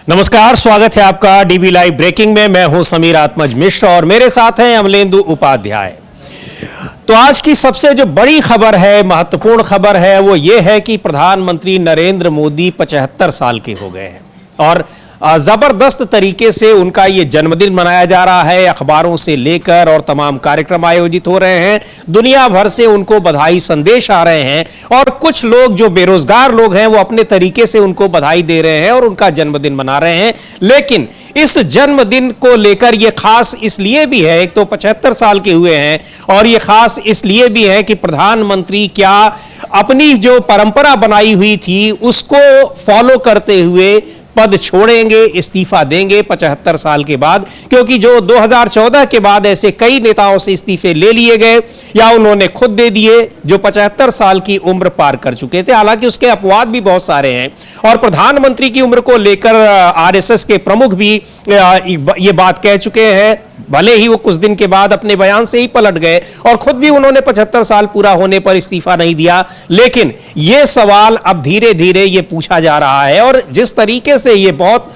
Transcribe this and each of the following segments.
नमस्कार, स्वागत है आपका डीबी लाइव ब्रेकिंग में। मैं हूं समीर आत्मज मिश्र और मेरे साथ हैं अमलेंदु उपाध्याय। तो आज की सबसे जो बड़ी खबर है, महत्वपूर्ण खबर है, वो ये है कि प्रधानमंत्री नरेंद्र मोदी 75 साल के हो गए हैं और जबरदस्त तरीके से उनका ये जन्मदिन मनाया जा रहा है। अखबारों से लेकर और तमाम कार्यक्रम आयोजित हो रहे हैं, दुनिया भर से उनको बधाई संदेश आ रहे हैं और कुछ लोग जो बेरोजगार लोग हैं वो अपने तरीके से उनको बधाई दे रहे हैं और उनका जन्मदिन मना रहे हैं। लेकिन इस जन्मदिन को लेकर ये खास इसलिए भी है, एक तो 75 साल के हुए हैं और ये खास इसलिए भी है कि प्रधानमंत्री क्या अपनी जो परंपरा बनाई हुई थी उसको फॉलो करते हुए पद छोड़ेंगे, इस्तीफा देंगे 75 साल के बाद। क्योंकि जो 2014 के बाद ऐसे कई नेताओं से इस्तीफे ले लिए गए या उन्होंने खुद दे दिए जो 75 साल की उम्र पार कर चुके थे। हालांकि उसके अपवाद भी बहुत सारे हैं और प्रधानमंत्री की उम्र को लेकर आरएसएस के प्रमुख भी ये बात कह चुके हैं, भले ही वो कुछ दिन के बाद अपने बयान से ही पलट गए और खुद भी उन्होंने 75 साल पूरा होने पर इस्तीफा नहीं दिया। लेकिन ये सवाल अब धीरे धीरे ये पूछा जा रहा है और जिस तरीके से ये बहुत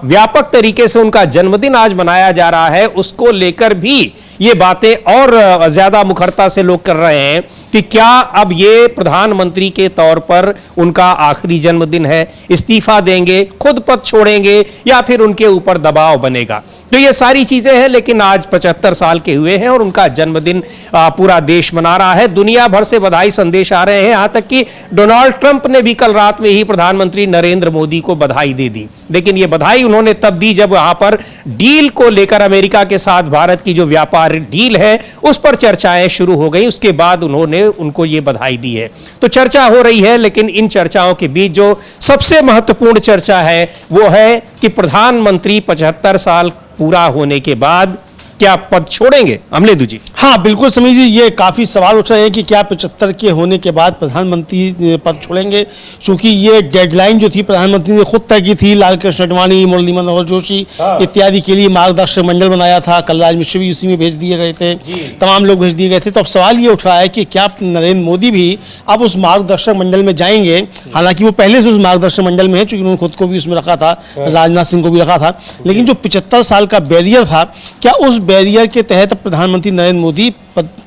व्यापक तरीके से उनका जन्मदिन आज मनाया जा रहा है, उसको लेकर भी ये बातें और ज्यादा मुखरता से लोग कर रहे हैं कि क्या अब ये प्रधानमंत्री के तौर पर उनका आखिरी जन्मदिन है, इस्तीफा देंगे, खुद पद छोड़ेंगे या फिर उनके ऊपर दबाव बनेगा। तो ये सारी चीजें हैं, लेकिन आज 75 साल के हुए हैं और उनका जन्मदिन पूरा देश मना रहा है। दुनिया भर से बधाई संदेश आ रहे हैं, यहां तक कि डोनाल्ड ट्रंप ने भी कल रात में ही प्रधानमंत्री नरेंद्र मोदी को बधाई दे दी। लेकिन ये बधाई उन्होंने तब दी जब वहां पर डील को लेकर, अमेरिका के साथ भारत की जो व्यापार डील है उस पर चर्चाएं शुरू हो गई। उसके बाद उन्होंने उनको ये बधाई दी है। तो चर्चा हो रही है, लेकिन इन चर्चाओं के बीच जो सबसे महत्वपूर्ण चर्चा है वो है कि प्रधानमंत्री 75 साल पूरा होने के बाद क्या पद छोड़ेंगे? अमलेंदु जी। हाँ बिल्कुल समीर जी, ये काफ़ी सवाल उठ रहे हैं कि क्या 75 के होने के बाद प्रधानमंत्री पद छोड़ेंगे, क्योंकि ये डेडलाइन जो थी प्रधानमंत्री ने खुद तय की थी। लालकृष्ण आडवाणी, मुरली मनोहर जोशी इत्यादि के लिए मार्गदर्शक मंडल बनाया था, कलराज मिश्र भी उसी में भेज दिए गए थे, तमाम लोग भेज दिए गए थे। तो अब सवाल ये उठ रहा है कि क्या नरेंद्र मोदी भी अब उस मार्गदर्शक मंडल में जाएंगे। हालांकि वो पहले से उस मार्गदर्शक मंडल में है, चूंकि उन्होंने खुद को भी उसमें रखा था, राजनाथ सिंह को भी रखा था। लेकिन जो 75 साल का बैरियर था, क्या उस बैरियर के तहत प्रधानमंत्री नरेंद्र मोदी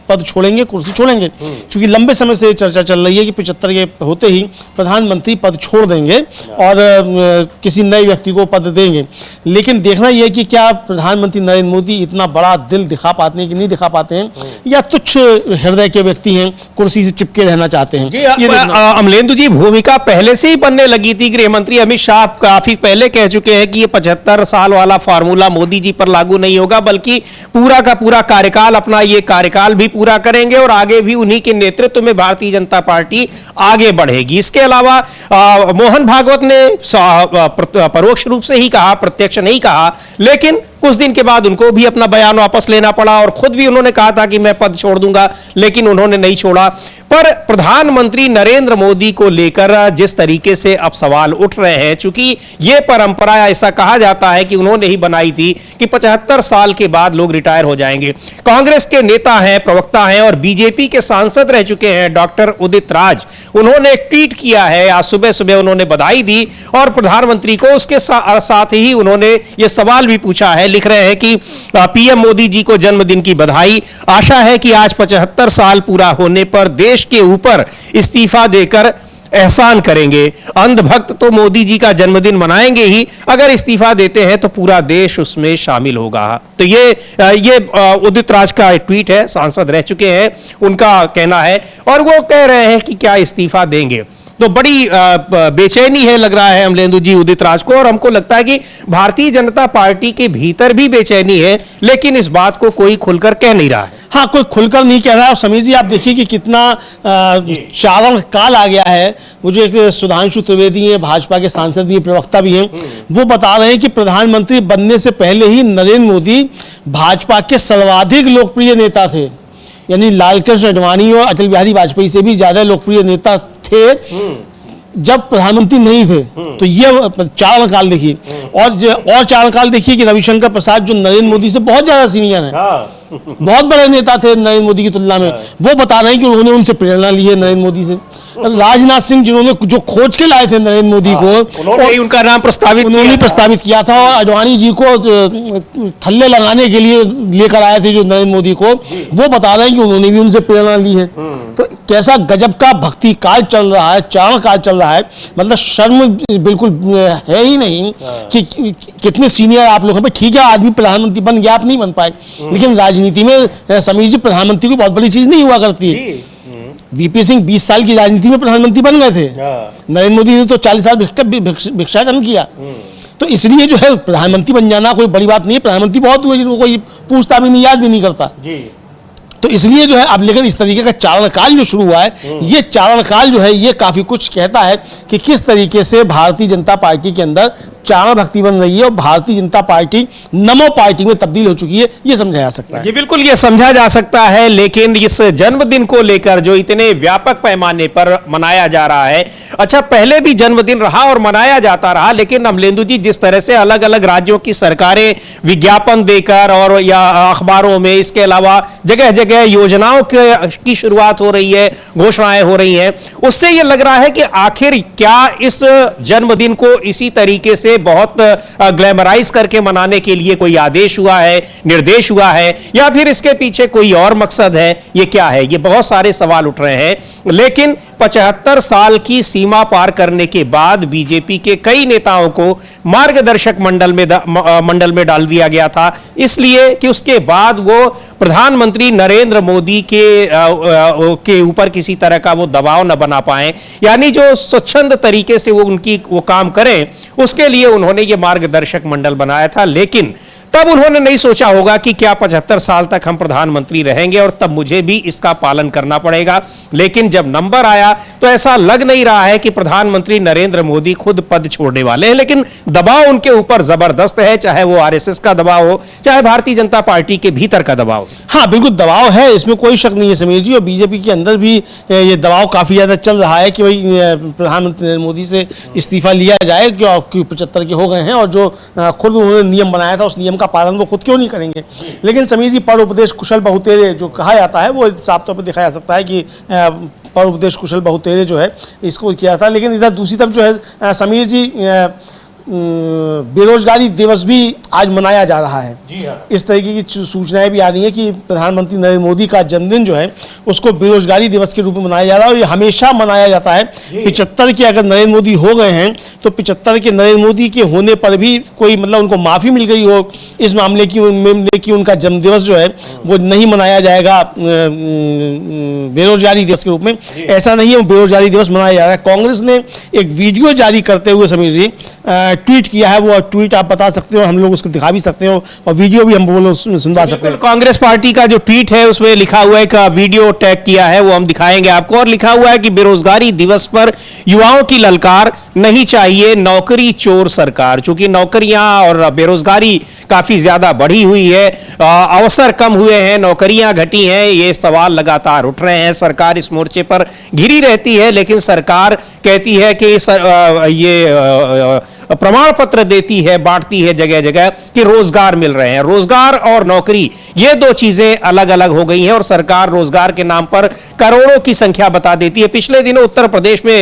पद छोड़ेंगे, कुर्सी छोड़ेंगे? क्योंकि लंबे समय से चर्चा चल रही है कि 75 के होते ही प्रधानमंत्री पद छोड़ देंगे और किसी नए व्यक्ति को पद देंगे। लेकिन देखना यह है कि क्या प्रधानमंत्री नरेंद्र मोदी इतना बड़ा दिल दिखा पाते हैं कि नहीं दिखा पाते हैं, या तुच्छ हृदय के व्यक्ति हैं, कुर्सी से चिपके रहना चाहते हैं। अमलेंदु जी, भूमिका पहले से ही बनने लगी थी। गृह मंत्री अमित शाह काफी पहले कह चुके हैं कि ये 75 साल वाला फॉर्मूला मोदी जी पर लागू नहीं होगा, बल्कि पूरा का पूरा कार्यकाल, अपना ये कार्यकाल भी पूरा करेंगे और आगे भी उन्हीं के नेतृत्व में भारतीय जनता पार्टी आगे बढ़ेगी। इसके अलावा मोहन भागवत ने परोक्ष रूप से ही कहा, प्रत्यक्ष नहीं कहा, लेकिन कुछ दिन के बाद उनको भी अपना बयान वापस लेना पड़ा और खुद भी उन्होंने कहा था कि मैं पद छोड़ दूंगा, लेकिन उन्होंने नहीं छोड़ा। पर प्रधानमंत्री नरेंद्र मोदी को लेकर जिस तरीके से अब सवाल उठ रहे हैं, चूंकि यह परंपरा ऐसा कहा जाता है कि उन्होंने ही बनाई थी कि 75 साल के बाद लोग रिटायर हो जाएंगे। कांग्रेस के नेता हैं, प्रवक्ता हैं और बीजेपी के सांसद रह चुके हैं डॉक्टर उदित राज, उन्होंने एक ट्वीट किया है। आज सुबह सुबह उन्होंने बधाई दी और प्रधानमंत्री को उसके साथ ही उन्होंने ये सवाल भी पूछा है। लिख रहे हैं कि पीएम मोदी जी को जन्मदिन की बधाई, आशा है कि आज 75 साल पूरा होने पर देश के ऊपर इस्तीफा देकर एहसान करेंगे। अंधभक्त तो मोदी जी का जन्मदिन मनाएंगे ही, अगर इस्तीफा देते हैं तो पूरा देश उसमें शामिल होगा। तो ये उदित राज का ट्वीट है, सांसद रह चुके हैं, उनका कहना है और वो कह रहे हैं कि क्या इस्तीफा देंगे। तो बड़ी बेचैनी है, लग रहा है अमलेंदु जी, उदित राज को, और हमको लगता है कि भारतीय जनता पार्टी के भीतर भी बेचैनी है, लेकिन इस बात को कोई खुलकर कह नहीं रहा है। हाँ, कोई खुलकर नहीं कह रहा है। और समीर जी, आप देखिए कि कितना चारण काल आ गया है। वो जो एक सुधांशु त्रिवेदी हैं, भाजपा के सांसद भी, प्रवक्ता भी हैं, वो बता रहे हैं कि प्रधानमंत्री बनने से पहले ही नरेंद्र मोदी भाजपा के सर्वाधिक लोकप्रिय नेता थे। यानी लालकृष्ण आडवाणी और अटल बिहारी वाजपेयी से भी ज्यादा लोकप्रिय नेता थे जब प्रधानमंत्री नहीं थे। तो ये चारण काल देखिए, और चारण काल देखिए कि रविशंकर प्रसाद जो नरेंद्र मोदी से बहुत ज्यादा सीनियर हैं, बहुत बड़े नेता थे नरेंद्र मोदी की तुलना में, वो बता रहे हैं कि उन्होंने उनसे प्रेरणा ली है नरेंद्र मोदी से। राजनाथ सिंह जिन्होंने जो खोज के लाए थे नरेंद्र मोदी को, उन्होंने ही उनका नाम प्रस्तावित किया था और अडवाणी जी को थल्ले लगाने के लिए लेकर आए थे जो नरेंद्र मोदी को, वो बता रहे हैं कि उन्होंने भी उनसे प्रेरणा ली है। तो कैसा गजब का भक्ति काल चल रहा है, चारण काल चल रहा है, मतलब शर्म बिल्कुल है ही नहीं कि कितने सीनियर आप लोग हैं। ठीक है, आदमी प्रधानमंत्री बन गया, आप नहीं बन पाए, लेकिन राजनीति में समीर जी प्रधानमंत्री कोई बहुत बड़ी चीज नहीं हुआ करती है। वीपी सिंह 20 साल की राजनीति में प्रधानमंत्री बन गए थे, नरेंद्र मोदी ने तो 40 साल भिक्षाटन किया। तो इसलिए जो है प्रधानमंत्री बन जाना कोई बड़ी बात नहीं है। प्रधानमंत्री बहुत हुए जिनको कोई पूछता भी नहीं, याद भी नहीं करता। तो इसलिए जो है अब लेकिन इस तरीके का चारण काल जो शुरू हुआ है, ये चारण काल जो है ये काफी कुछ कहता है कि किस तरीके से भारतीय जनता पार्टी के अंदर चारण भक्ति बन रही है और भारतीय जनता पार्टी नमो पार्टी में तब्दील हो चुकी है, ये समझा जा सकता है। जी बिल्कुल, ये समझा जा सकता है। लेकिन इस जन्मदिन को लेकर जो इतने व्यापक पैमाने पर मनाया जा रहा है, अच्छा पहले भी जन्मदिन रहा और मनाया जाता रहा, लेकिन अमलेंदु जी जिस तरह से अलग अलग राज्यों की सरकारें विज्ञापन देकर और या अखबारों में, इसके अलावा जगह जगह योजनाओं की शुरुआत हो रही है, घोषणाएं हो रही हैं, उससे ये लग रहा है कि आखिर क्या इस जन्मदिन को इसी तरीके से बहुत ग्लैमराइज करके मनाने के लिए कोई आदेश हुआ है, निर्देश हुआ है, या फिर इसके पीछे कोई और मकसद है? ये क्या है? ये बहुत सारे सवाल उठ रहे हैं। लेकिन 75 साल की सीमा पार करने के बाद बीजेपी के कई नेताओं को मार्गदर्शक मंडल में डाल दिया गया था, इसलिए कि उसके बाद वो प्रधानमंत्री नरेंद्र मोदी के ऊपर किसी तरह का वो दबाव न बना पाए, यानी जो स्वच्छंद तरीके से वो काम करें, उसके लिए उन्होंने ये मार्गदर्शक मंडल बनाया था। लेकिन तब उन्होंने नहीं सोचा होगा कि क्या 75 साल तक हम प्रधानमंत्री रहेंगे और तब मुझे भी इसका पालन करना पड़ेगा। लेकिन जब नंबर आया तो ऐसा लग नहीं रहा है कि प्रधानमंत्री नरेंद्र मोदी खुद पद छोड़ने वाले हैं, लेकिन दबाव उनके ऊपर जबरदस्त है, चाहे वो आरएसएस का दबाव हो, चाहे भारतीय जनता पार्टी के भीतर का दबाव। हाँ बिल्कुल दबाव है, इसमें कोई शक नहीं है समीर जी, और बीजेपी के अंदर भी ये दबाव काफी ज्यादा चल रहा है कि भाई प्रधानमंत्री नरेंद्र मोदी से इस्तीफा लिया जाए, क्योंकि 75 के हो गए हैं और जो खुद उन्होंने नियम बनाया था उस नियम का पालन वो खुद क्यों नहीं करेंगे। लेकिन समीर जी पर उपदेश कुशल बहुतेरे जो कहा जाता है वो साफ तौर पर दिखाया जा सकता है कि पर उपदेश कुशल बहुतेरे जो है इसको किया था। लेकिन इधर दूसरी तरफ जो है समीर जी बेरोजगारी दिवस भी आज मनाया जा रहा है। इस तरीके की सूचनाएं भी आ रही हैं कि प्रधानमंत्री नरेंद्र मोदी का जन्मदिन जो है उसको बेरोजगारी दिवस के रूप में मनाया जा रहा है और ये हमेशा मनाया जाता है। 75 के अगर नरेंद्र मोदी हो गए हैं तो 75 के नरेंद्र मोदी के होने पर भी कोई मतलब उनको माफी मिल गई हो इस मामले की उनका जन्मदिवस जो है वो नहीं मनाया जाएगा बेरोजगारी दिवस के रूप में, ऐसा नहीं है, वो बेरोजगारी दिवस मनाया जा रहा है। कांग्रेस ने एक वीडियो जारी करते हुए समीर जी ट्वीट किया है, वो ट्वीट आप बता सकते हो, हम लोग उसको दिखा भी सकते हो और वीडियो भी हम बोलो सुनवा सकते हैं। कांग्रेस पार्टी का जो ट्वीट है उसमें लिखा हुआ है कि वीडियो टैग किया है, वो हम दिखाएंगे आपको, और लिखा हुआ है कि बेरोजगारी दिवस पर युवाओं की ललकार, नहीं चाहिए नौकरी चोर सरकार। चूंकि नौकरियां और बेरोजगारी काफी ज्यादा बढ़ी हुई है, अवसर कम हुए हैं, नौकरियां घटी हैं, ये सवाल लगातार उठ रहे हैं। सरकार इस मोर्चे पर घिरी रहती है, लेकिन सरकार कहती है कि ये प्रमाण पत्र देती है, बांटती है जगह जगह कि रोजगार मिल रहे हैं। रोजगार और नौकरी ये दो चीजें अलग अलग हो गई हैं और सरकार रोजगार के नाम पर करोड़ों की संख्या बता देती है। पिछले दिनों उत्तर प्रदेश में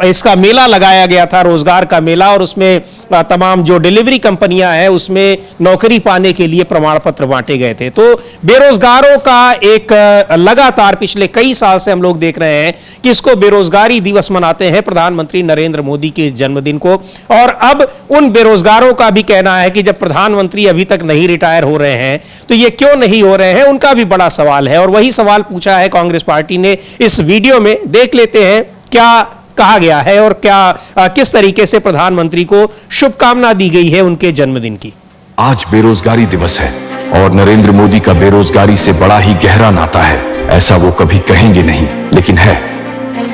इसका मेला लगाया गया था, रोजगार का मेला, और उसमें तमाम जो डिलीवरी कंपनियां हैं उसमें नौकरी पाने के लिए प्रमाण पत्र बांटे गए थे। तो बेरोजगारों का एक लगातार पिछले कई साल से हम लोग देख रहे हैं कि इसको बेरोजगारी दिवस मनाते हैं प्रधानमंत्री नरेंद्र मोदी के जन्मदिन को। और अब उन बेरोजगारों का भी कहना है कि जब प्रधानमंत्री अभी तक नहीं रिटायर हो रहे हैं तो ये क्यों नहीं हो रहे हैं, उनका भी बड़ा सवाल है। और वही सवाल पूछा है कांग्रेस पार्टी ने इस वीडियो में। देख लेते हैं क्या कहा गया है और क्या किस तरीके से प्रधानमंत्री को शुभकामना दी गई है उनके जन्मदिन की। आज बेरोजगारी दिवस है और नरेंद्र मोदी का बेरोजगारी से बड़ा ही गहरा नाता है। ऐसा वो कभी कहेंगे नहीं, लेकिन है,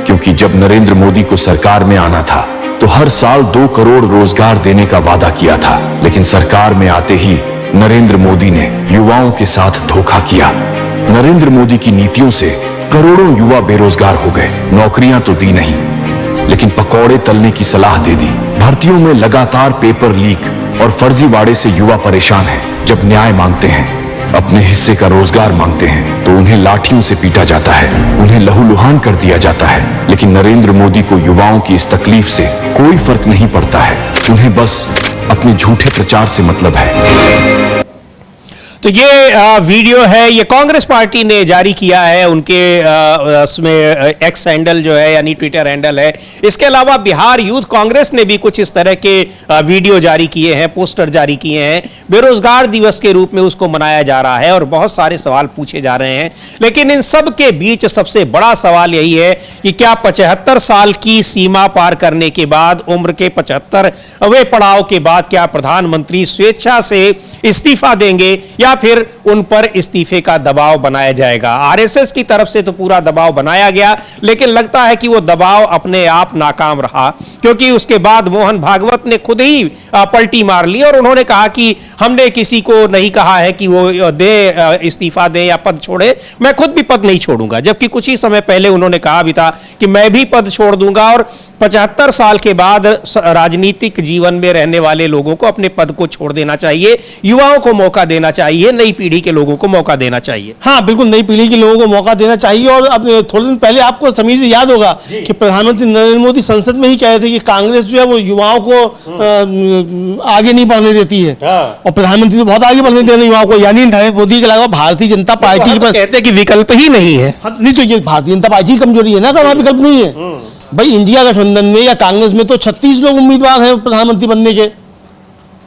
क्योंकि जब नरेंद्र मोदी को सरकार में आना था तो हर साल 2 करोड़ रोजगार देने का वादा किया था। लेकिन सरकार में आते ही नरेंद्र मोदी ने युवाओं के साथ धोखा किया। नरेंद्र मोदी की नीतियों से करोड़ों युवा बेरोजगार हो गए। नौकरियां तो दी नहीं, लेकिन पकौड़े तलने की सलाह दे दी। भर्तियों में लगातार पेपर लीक और फर्जीवाड़े से युवा परेशान हैं। जब न्याय मांगते हैं अपने हिस्से का रोजगार मांगते हैं तो उन्हें लाठियों से पीटा जाता है, उन्हें लहूलुहान कर दिया जाता है। लेकिन नरेंद्र मोदी को युवाओं की इस तकलीफ से कोई फर्क नहीं पड़ता है। उन्हें बस अपने झूठे प्रचार से मतलब है। तो ये वीडियो है, ये कांग्रेस पार्टी ने जारी किया है, उनके उसमें एक्स हैंडल जो है यानी ट्विटर हैंडल है। इसके अलावा बिहार यूथ कांग्रेस ने भी कुछ इस तरह के वीडियो जारी किए हैं, पोस्टर जारी किए हैं। बेरोजगार दिवस के रूप में उसको मनाया जा रहा है और बहुत सारे सवाल पूछे जा रहे हैं। लेकिन इन सब के बीच सबसे बड़ा सवाल यही है कि क्या 75 साल की सीमा पार करने के बाद, उम्र के 75वें पड़ाव के बाद, क्या प्रधानमंत्री स्वेच्छा से इस्तीफा देंगे या फिर उन पर इस्तीफे का दबाव बनाया जाएगा। आरएसएस की तरफ से तो पूरा दबाव बनाया गया, लेकिन लगता है कि वो दबाव अपने आप नाकाम रहा, क्योंकि उसके बाद मोहन भागवत ने खुद ही पलटी मार ली और उन्होंने कहा कि हमने किसी को नहीं कहा है कि वो दे इस्तीफा दे या पद छोड़े, मैं खुद भी पद नहीं छोड़ूंगा। जबकि कुछ ही समय पहले उन्होंने कहा भी था कि मैं भी पद छोड़ दूंगा। और 75 साल के बाद राजनीतिक जीवन में रहने वाले लोगों को अपने पद को छोड़ देना चाहिए, युवाओं को मौका देना चाहिए, नई पीढ़ी के लोगों को मौका देना चाहिए। हाँ बिल्कुल, नई पीढ़ी के लोगों को मौका देना चाहिए। और अब थोड़े दिन पहले आपको समीर जी याद होगा कि प्रधानमंत्री नरेंद्र मोदी संसद में ही कह रहे थे कि कांग्रेस जो है वो युवाओं को आगे नहीं बढ़ने देती है। और प्रधानमंत्री तो बहुत आगे बढ़ने दे रहे युवाओं को, यानी नरेंद्र मोदी के अलावा भारतीय जनता पार्टी पर कहते हैं कि विकल्प ही नहीं है। नहीं तो ये भारतीय जनता पार्टी की कमजोरी है ना, वहां विकल्प नहीं है भाई। इंडिया गठबंधन में या कांग्रेस में तो 36 लोग उम्मीदवार हैं प्रधानमंत्री बनने के,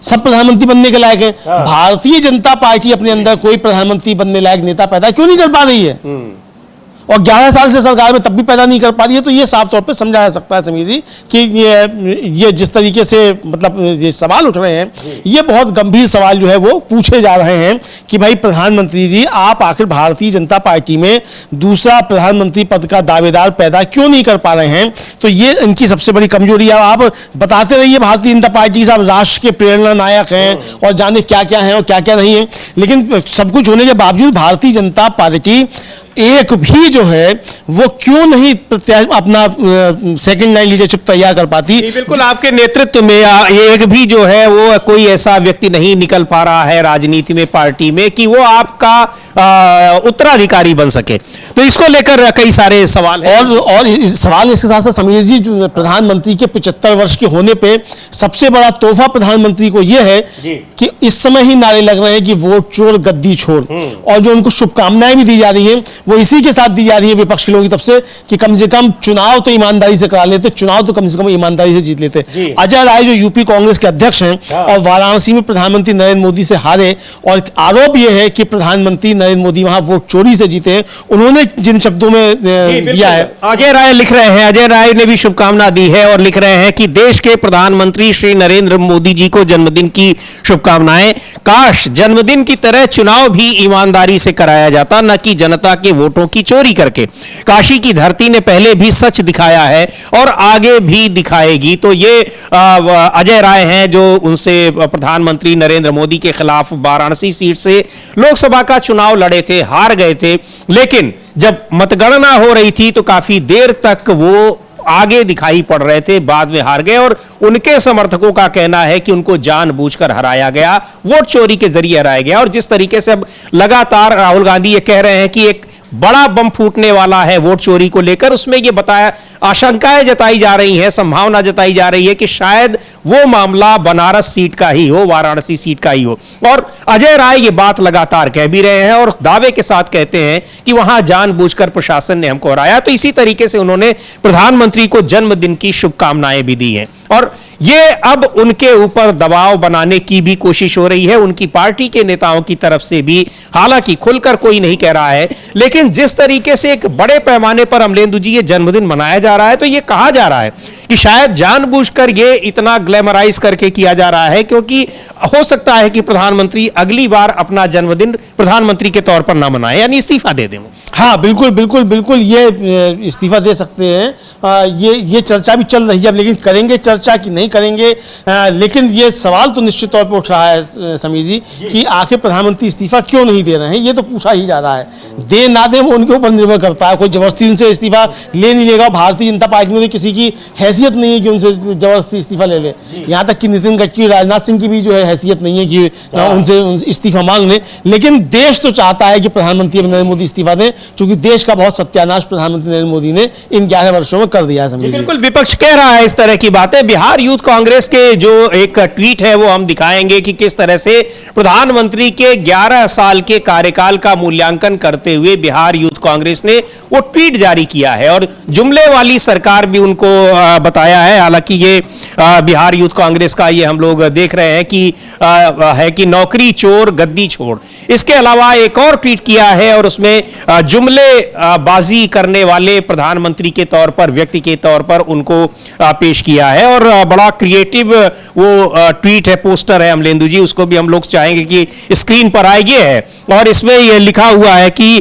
सब प्रधानमंत्री बनने के लायक है। भारतीय जनता पार्टी अपने अंदर कोई प्रधानमंत्री बनने लायक नेता पैदा क्यों नहीं कर पा रही है? और 11 साल से सरकार में तब भी पैदा नहीं कर पा रही है। तो ये साफ तौर पे समझा जा सकता है समीर जी कि ये जिस तरीके से मतलब ये सवाल उठ रहे हैं, ये बहुत गंभीर सवाल जो है वो पूछे जा रहे हैं कि भाई प्रधानमंत्री जी, आप आखिर भारतीय जनता पार्टी में दूसरा प्रधानमंत्री पद का दावेदार पैदा क्यों नहीं कर पा रहे हैं? तो ये इनकी सबसे बड़ी कमजोरी है। आप बताते रहिए भारतीय जनता पार्टी साहब राष्ट्र के प्रेरणा नायक हैं और जाने क्या क्या है और क्या क्या नहीं है, लेकिन सब कुछ होने के बावजूद भारतीय जनता पार्टी एक भी जो है वो क्यों नहीं अपना सेकंड लाइन लीडरशिप तैयार कर पाती? बिल्कुल, आपके नेतृत्व में एक भी जो है वो कोई ऐसा व्यक्ति नहीं निकल पा रहा है राजनीति में, पार्टी में, कि वो आपका उत्तराधिकारी बन सके। तो इसको लेकर कई सारे सवाल हैं। और सवाल इसके साथ साथ समीर जी, प्रधानमंत्री के 75 वर्ष के होने पे सबसे बड़ा तोहफा प्रधानमंत्री को यह है कि इस समय ही नारे लग रहे हैं कि वोट चोर गद्दी छोड़, और जो उनको शुभकामनाएं भी दी जा रही हैं वो इसी के साथ दी जा रही है विपक्ष के लोगों की तरफ से कि कम से कम चुनाव तो ईमानदारी से करा लेते, चुनाव तो कम से कम ईमानदारी से जीत लेते। अजय राय जो यूपी कांग्रेस के अध्यक्ष हैं और वाराणसी में प्रधानमंत्री नरेंद्र मोदी से हारे, और आरोप यह है कि प्रधानमंत्री नरेंद्र मोदी वहां वोट चोरी से जीते, उन्होंने जिन शब्दों में दिया है, अजय राय लिख रहे हैं, अजय राय ने भी शुभकामना दी है और लिख रहे हैं कि देश के प्रधानमंत्री श्री नरेंद्र मोदी जी को जन्मदिन की शुभकामनाएं। काश जन्मदिन की तरह चुनाव भी ईमानदारी से कराया जाता, न कि जनता के वोटों की चोरी करके। काशी की धरती ने पहले भी सच दिखाया है और आगे भी दिखाएगी। तो ये अजय राय हैं जो उनसे प्रधानमंत्री नरेंद्र मोदी के खिलाफ वाराणसी सीट से लोकसभा का चुनाव लड़े थे, हार गए थे, लेकिन जब मतगणना हो रही थी तो काफी देर तक वो आगे दिखाई पड़ रहे थे, बाद में हार गए। और उनके समर्थकों का कहना है कि उनको जानबूझकर हराया गया, वोट चोरी के जरिए हराया गया। और जिस तरीके से अब लगातार राहुल गांधी ये कह रहे हैं कि एक बड़ा बम फूटने वाला है वोट चोरी को लेकर, उसमें यह बताया, आशंकाएं जताई जा रही हैं, संभावना जताई जा रही है कि शायद वो मामला बनारस सीट का ही हो, वाराणसी सीट का ही हो। और अजय राय ये बात लगातार कह भी रहे हैं और दावे के साथ कहते हैं कि वहां जानबूझकर प्रशासन ने हमको हराया। तो इसी तरीके से उन्होंने प्रधानमंत्री को जन्मदिन की शुभकामनाएं भी दी हैं और ये अब उनके ऊपर दबाव बनाने की भी कोशिश हो रही है उनकी पार्टी के नेताओं की तरफ से भी। हालांकि खुलकर कोई नहीं कह रहा है, लेकिन जिस तरीके से एक बड़े पैमाने पर अमलेंदु जी ये जन्मदिन मनाया जा रहा है, तो ये कहा जा रहा है कि शायद जानबूझकर ये इतना ग्लैमराइज करके किया जा रहा है, क्योंकि हो सकता है कि प्रधानमंत्री अगली बार अपना जन्मदिन प्रधानमंत्री के तौर पर ना मनाए, यानी इस्तीफा दे दें। हाँ बिल्कुल बिल्कुल बिल्कुल, ये इस्तीफा दे सकते हैं। ये चर्चा भी चल रही है अब, लेकिन करेंगे चर्चा कि नहीं करेंगे। लेकिन ये सवाल तो निश्चित तौर पर उठ रहा है समीर जी कि आखिर प्रधानमंत्री इस्तीफा क्यों नहीं दे रहे हैं, ये तो पूछा ही जा रहा है। दे ना दे वो उनके ऊपर निर्भर करता है, कोई जबरदस्ती उनसे इस्तीफा ले नहीं लेगा। भारतीय जनता पार्टी में किसी की हैसियत नहीं है कि उनसे जबरदस्ती इस्तीफा ले ले। यहाँ तक कि नितिन गडकरी, राजनाथ सिंह की भी जो है हैसियत नहीं है कि उनसे इस्तीफा मांग लें। लेकिन देश तो चाहता है कि प्रधानमंत्री नरेंद्र मोदी इस्तीफा दें, क्योंकि देश का बहुत सत्यानाश प्रधानमंत्री नरेंद्र मोदी ने इन 11 वर्षों में कर दिया है। समीर जी, बिल्कुल विपक्ष कह रहा है इस तरह की बातें। बिहार यूथ कांग्रेस के जो एक ट्वीट है वो हम दिखाएंगे कि किस तरह से प्रधानमंत्री के 11 साल के कार्यकाल का मूल्यांकन करते हुए बिहार यूथ कांग्रेस ने वो ट्वीट जारी किया है और जुमले वाली सरकार भी उनको बताया है। हालांकि ये बिहार यूथ कांग्रेस का ये हम लोग देख रहे हैं कि नौकरी चोर गद्दी छोड़। इसके अलावा एक और ट्वीट किया है और उसमें जुमले बाजी करने वाले प्रधानमंत्री के तौर पर, व्यक्ति के तौर पर उनको पेश किया है और बड़ा क्रिएटिव वो ट्वीट है, पोस्टर है अमलेंदु जी, उसको भी हम लोग चाहेंगे कि स्क्रीन पर आए। ये है और इसमें यह लिखा हुआ है कि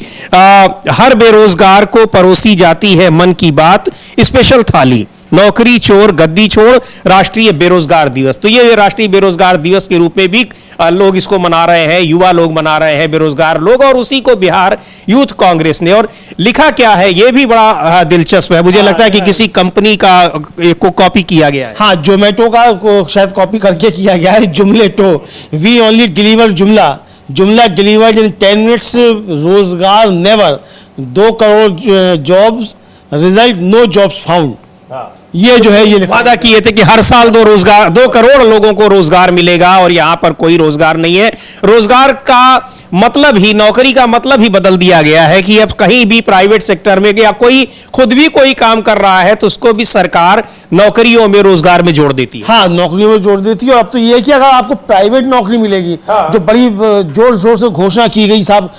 हर बेरोजगार को परोसी जाती है मन की बात, स्पेशल थाली, नौकरी चोर गद्दी छोड़, राष्ट्रीय बेरोजगार दिवस। तो ये राष्ट्रीय बेरोजगार दिवस के रूप में भी लोग इसको मना रहे हैं, युवा लोग मना रहे हैं, बेरोजगार लोग, और उसी को बिहार यूथ कांग्रेस ने। और लिखा क्या है ये भी बड़ा दिलचस्प है, मुझे लगता है कि किसी कंपनी का को कॉपी किया गया है। हाँ, जोमेटो का शायद कॉपी करके किया गया है। जुमलेटो, वी ओनली डिलीवर जुमला, जुमला डिलीवर्ड इन 10 मिनट्स, रोजगार never, 2 crore jobs, result no jobs found. ये जो है ये वादा किए थे कि हर साल 2 करोड़ लोगों को रोजगार मिलेगा और यहां पर कोई रोजगार नहीं है। रोजगार का मतलब ही, नौकरी का मतलब ही बदल दिया गया है कि अब कहीं भी प्राइवेट सेक्टर में या कोई खुद भी कोई काम कर रहा है तो उसको भी सरकार नौकरियों में, रोजगार में जोड़ देती है। हाँ, नौकरियों में जोड़ देती है। और अब तो ये है कि अगर आपको प्राइवेट नौकरी मिलेगी, जो बड़ी जोर शोर से घोषणा की गई, साहब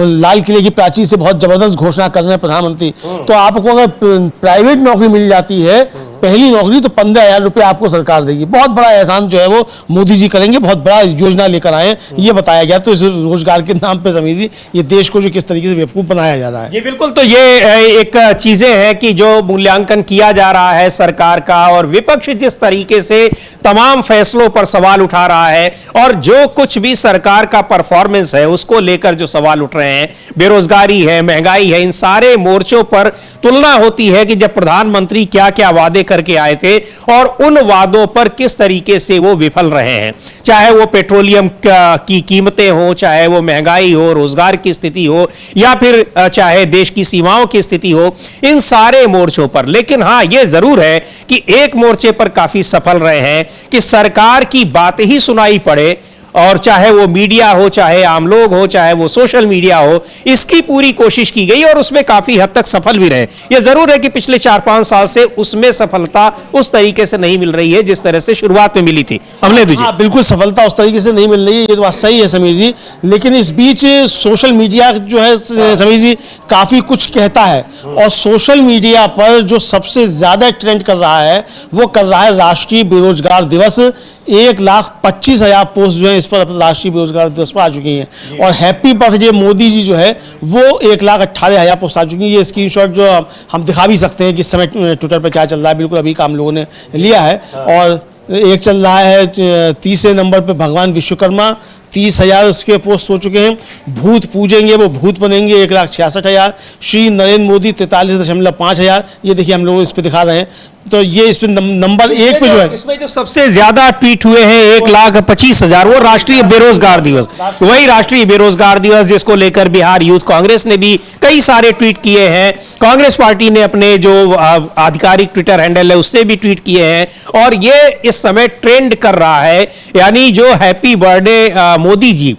लाल किले की प्राचीर से बहुत जबरदस्त घोषणा कर रहे हैं प्रधानमंत्री, तो आपको अगर प्राइवेट नौकरी मिल जाती है, पहली नौकरी, तो 15,000 रुपए आपको सरकार देगी। बहुत बड़ा एहसान जो है वो मोदी जी करेंगे, बहुत बड़ा योजना लेकर आए, ये बताया गया। तो इस रोजगार के नाम पे समीर जी, ये देश को जो किस तरीके से बेवकूफ बनाया जा रहा है। ये बिल्कुल, तो ये एक चीजें हैं कि जो मूल्यांकन किया जा रहा है सरकार का, और विपक्ष जिस तरीके से तमाम फैसलों पर सवाल उठा रहा है, और जो कुछ भी सरकार का परफॉर्मेंस है उसको लेकर जो सवाल उठ रहे हैं, बेरोजगारी है, महंगाई है, इन सारे मोर्चों पर तुलना होती है कि जब प्रधानमंत्री क्या क्या वादे करके आए थे और उन वादों पर किस तरीके से वो विफल रहे हैं। चाहे वो पेट्रोलियम की कीमतें हो, चाहे वो महंगाई हो, रोजगार की स्थिति हो, या फिर चाहे देश की सीमाओं की स्थिति हो, इन सारे मोर्चों पर। लेकिन हाँ, ये जरूर है कि एक मोर्चे पर काफी सफल रहे हैं कि सरकार की बात ही सुनाई पड़े, और चाहे वो मीडिया हो, चाहे आम लोग हो, चाहे वो सोशल मीडिया हो, इसकी पूरी कोशिश की गई और उसमें काफी हद तक सफल भी रहे। ये जरूर है कि पिछले 4-5 साल से उसमें सफलता उस तरीके से नहीं मिल रही है जिस तरह से शुरुआत में मिली थी। हमने हाँ, बिल्कुल सफलता उस तरीके से नहीं मिल रही है, ये तो बात सही है समीर जी। लेकिन इस बीच सोशल मीडिया जो है समीर जी काफी कुछ कहता है, और सोशल मीडिया पर जो सबसे ज्यादा ट्रेंड कर रहा है वो कर रहा है राष्ट्रीय बेरोजगार दिवस। 1,25,000 पोस्ट जो है इस पर राष्ट्रीय बेरोजगार दिवस पर आ चुकी हैं, और हैप्पी बर्थडे मोदी जी जो है वो 1,18,000 पोस्ट आ चुकी हैं। ये स्क्रीनशॉट जो हम दिखा भी सकते हैं कि इस समय ट्विटर पर क्या चल रहा है, बिल्कुल अभी का हम लोगों ने लिया है। और एक चल रहा है 30वें नंबर पे भगवान विश्वकर्मा, 30,000 उसके पोस्ट हो चुके हैं। भूत पूजेंगे वो भूत बनेंगे, 1,66,000। श्री नरेंद्र मोदी 43.5 ये देखिए हम लोग इस पे दिखा रहे हैं। तो ये इस पे नंबर 1 पे जो है, इसमें जो सबसे ज्यादा ट्वीट हुए हैं 1,25,000, वो राष्ट्रीय बेरोजगार दिवस, वही राष्ट्रीय बेरोजगार दिवस जिसको लेकर बिहार यूथ कांग्रेस ने भी कई सारे ट्वीट किए हैं। कांग्रेस पार्टी ने अपने जो आधिकारिक ट्विटर हैंडल है उससे भी ट्वीट किए हैं, और ये इस समय ट्रेंड कर रहा है। यानी जो हैप्पी बर्थडे मोदी जी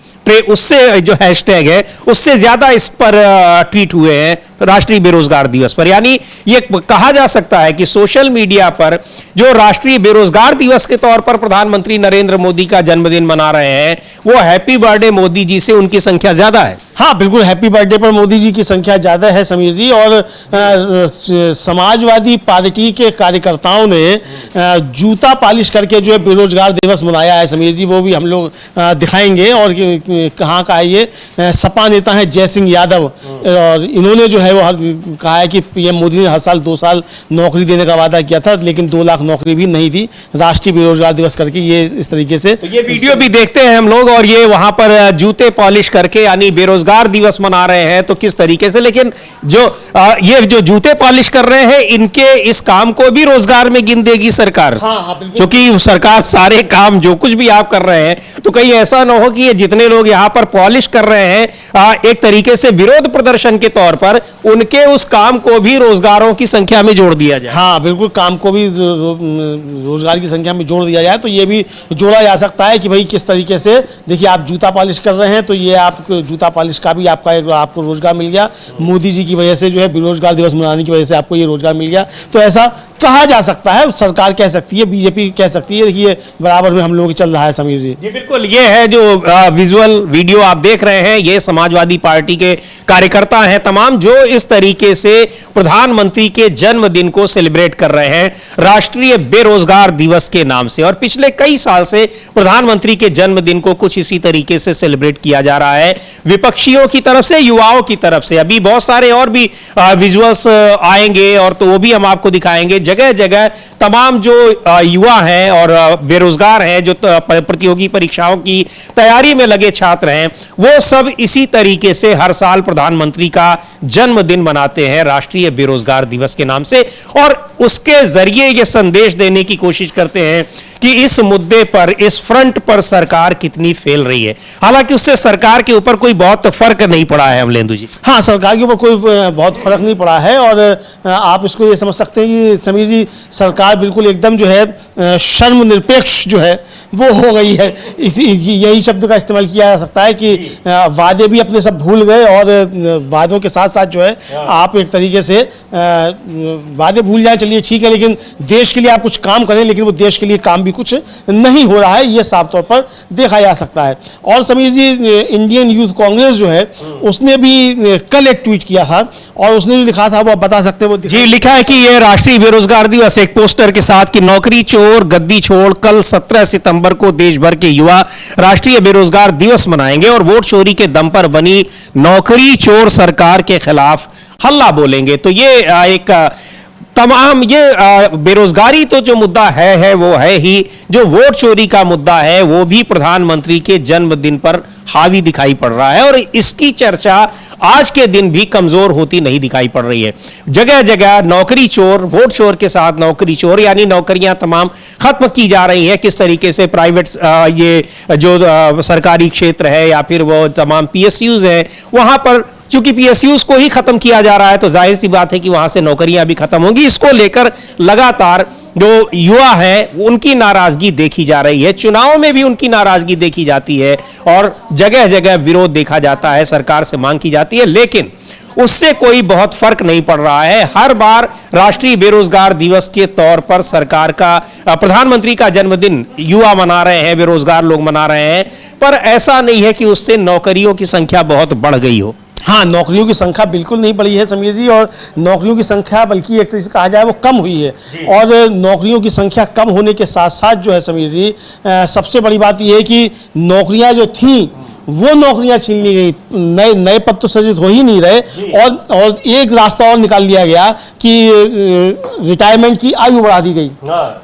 उससे जो हैशटैग है उससे ज्यादा इस पर ट्वीट हुए हैं राष्ट्रीय बेरोजगार दिवस पर। यानी ये कहा जा सकता है कि सोशल मीडिया पर जो राष्ट्रीय बेरोजगार दिवस के तौर पर प्रधानमंत्री नरेंद्र मोदी का जन्मदिन मना रहे हैं, वो हैप्पी बर्थडे मोदी जी से उनकी संख्या ज्यादा है। हाँ बिल्कुल, हैप्पी बर्थडे पर मोदी जी की संख्या ज़्यादा है समीर जी। और समाजवादी पार्टी के कार्यकर्ताओं ने जूता पॉलिश करके जो है बेरोजगार दिवस मनाया है समीर जी, वो भी हम लोग दिखाएंगे। और कहाँ का है ये, सपा नेता है जय सिंह यादव, और इन्होंने जो है वो कहा है कि पीएम मोदी ने हर साल 2 साल नौकरी देने का वादा किया था, लेकिन 2 लाख नौकरी भी नहीं थी। राष्ट्रीय बेरोजगार दिवस करके ये इस तरीके से तो ये वीडियो भी देखते हैं हम लोग, और ये वहां पर जूते पॉलिश करके यानी बेरोजगार दिवस मना रहे हैं। तो किस तरीके से, लेकिन जो ये जो जूते पॉलिश कर रहे हैं, इनके इस काम को भी रोजगार में गिन देगी सरकार। क्योंकि सरकार सारे काम जो कुछ भी आप कर रहे हैं, तो कहीं ऐसा ना हो कि ये जितने लोग यहां पर पॉलिश कर रहे हैं एक तरीके से विरोध प्रदर्शन के तौर पर, उनके उस काम को भी रोजगारों की संख्या में जोड़ दिया जाए। हाँ बिल्कुल, काम को भी रोजगार की संख्या में जोड़ दिया जाए। तो ये भी जोड़ा जा सकता है कि भाई किस तरीके से, देखिए आप जूता पॉलिश कर रहे हैं तो ये आप जूता पॉलिश का भी आपको रोजगार मिल गया। मोदी जी की वजह से जो है बेरोजगार दिवस मनाने की वजह से आपको ये रोजगार मिल गया। तो ऐसा कहा जा सकता है, सरकार कह सकती है, बीजेपी कह सकती है, देखिए बराबर में हम लोगों की चल रहा है समीर जी। जी बिल्कुल, ये है जो विजुअल वीडियो आप देख रहे हैं, ये समाजवादी पार्टी के कार्यकर्ता हैं तमाम, जो इस तरीके से प्रधानमंत्री के जन्मदिन को सेलिब्रेट कर रहे हैं राष्ट्रीय बेरोजगार दिवस के नाम से। और पिछले कई साल से प्रधानमंत्री के जन्मदिन को कुछ इसी तरीके से सेलिब्रेट किया जा रहा है, विपक्षियों की तरफ से, युवाओं की तरफ से। अभी बहुत सारे और भी विजुअल्स आएंगे, और तो वो भी हम आपको दिखाएंगे। जगह जगह तमाम जो युवा हैं और बेरोजगार हैं, जो प्रतियोगी परीक्षाओं की तैयारी में लगे छात्र हैं, वो सब इसी तरीके से हर साल प्रधानमंत्री का जन्मदिन मनाते हैं राष्ट्रीय बेरोजगार दिवस के नाम से, और उसके जरिए ये संदेश देने की कोशिश करते हैं कि इस मुद्दे पर, इस फ्रंट पर सरकार कितनी फेल रही है। हालांकि उससे सरकार के ऊपर कोई बहुत फर्क नहीं पड़ा है अमलेंदु जी। हाँ, सरकार के ऊपर कोई बहुत फर्क नहीं पड़ा है। और आप इसको ये समझ सकते हैं कि समीर जी, सरकार बिल्कुल एकदम जो है शर्म निरपेक्ष जो है वो हो गई है। यही शब्द का इस्तेमाल किया जा सकता है कि वादे भी अपने सब भूल गए, और वादों के साथ साथ जो है आप एक तरीके से वादे भूल जाए, चलिए ठीक है, लेकिन देश के लिए आप कुछ काम करें, लेकिन वो देश के लिए काम भी कुछ नहीं हो रहा है, ये साफ तौर पर देखा जा सकता है। और समीर जी, इंडियन यूथ कांग्रेस जो है उसने भी कल एक ट्वीट किया था, और उसने जो लिखा था वो आप बता सकते हैं। वो जी लिखा है कि ये राष्ट्रीय बेरोजगार दिवस, एक पोस्टर के साथ कि नौकरी चोर गद्दी छोड़, कल 17 सितंबर को देश भर के युवा राष्ट्रीय बेरोजगार दिवस मनाएंगे और वोट चोरी के दम पर बनी नौकरी चोर सरकार के खिलाफ हल्ला बोलेंगे। तो ये एक तमाम ये बेरोजगारी तो जो मुद्दा है वो है ही, जो वोट चोरी का मुद्दा है वो भी प्रधानमंत्री के जन्मदिन पर हावी दिखाई पड़ रहा है, और इसकी चर्चा आज के दिन भी कमजोर होती नहीं दिखाई पड़ रही है। जगह जगह नौकरी चोर, वोट चोर के साथ नौकरी चोर, यानी नौकरियां तमाम खत्म की जा रही हैं। किस तरीके से प्राइवेट ये जो सरकारी क्षेत्र है या फिर वो तमाम पीएसयूज है, वहां पर चूंकि पीएसयूज को ही खत्म किया जा रहा है, तो जाहिर सी बात है कि वहां से नौकरियां भी खत्म होंगी। इसको लेकर लगातार जो युवा है उनकी नाराजगी देखी जा रही है, चुनाव में भी उनकी नाराजगी देखी जाती है, और जगह जगह विरोध देखा जाता है, सरकार से मांग की जाती है, लेकिन उससे कोई बहुत फर्क नहीं पड़ रहा है। हर बार राष्ट्रीय बेरोजगार दिवस के तौर पर सरकार का, प्रधानमंत्री का जन्मदिन युवा मना रहे हैं, बेरोजगार लोग मना रहे हैं, पर ऐसा नहीं है कि उससे नौकरियों की संख्या बहुत बढ़ गई हो। हाँ, नौकरियों की संख्या बिल्कुल नहीं बढ़ी है समीर जी, और नौकरियों की संख्या बल्कि एक तरीके से कहा जाए वो कम हुई है। और नौकरियों की संख्या कम होने के साथ साथ जो है समीर जी, सबसे बड़ी बात यह है कि नौकरियां जो थीं वो नौकरियां छीन ली गई, नए पद तो सृजित हो ही नहीं रहे, और एक रास्ता और निकाल लिया गया कि रिटायरमेंट की आयु बढ़ा दी गई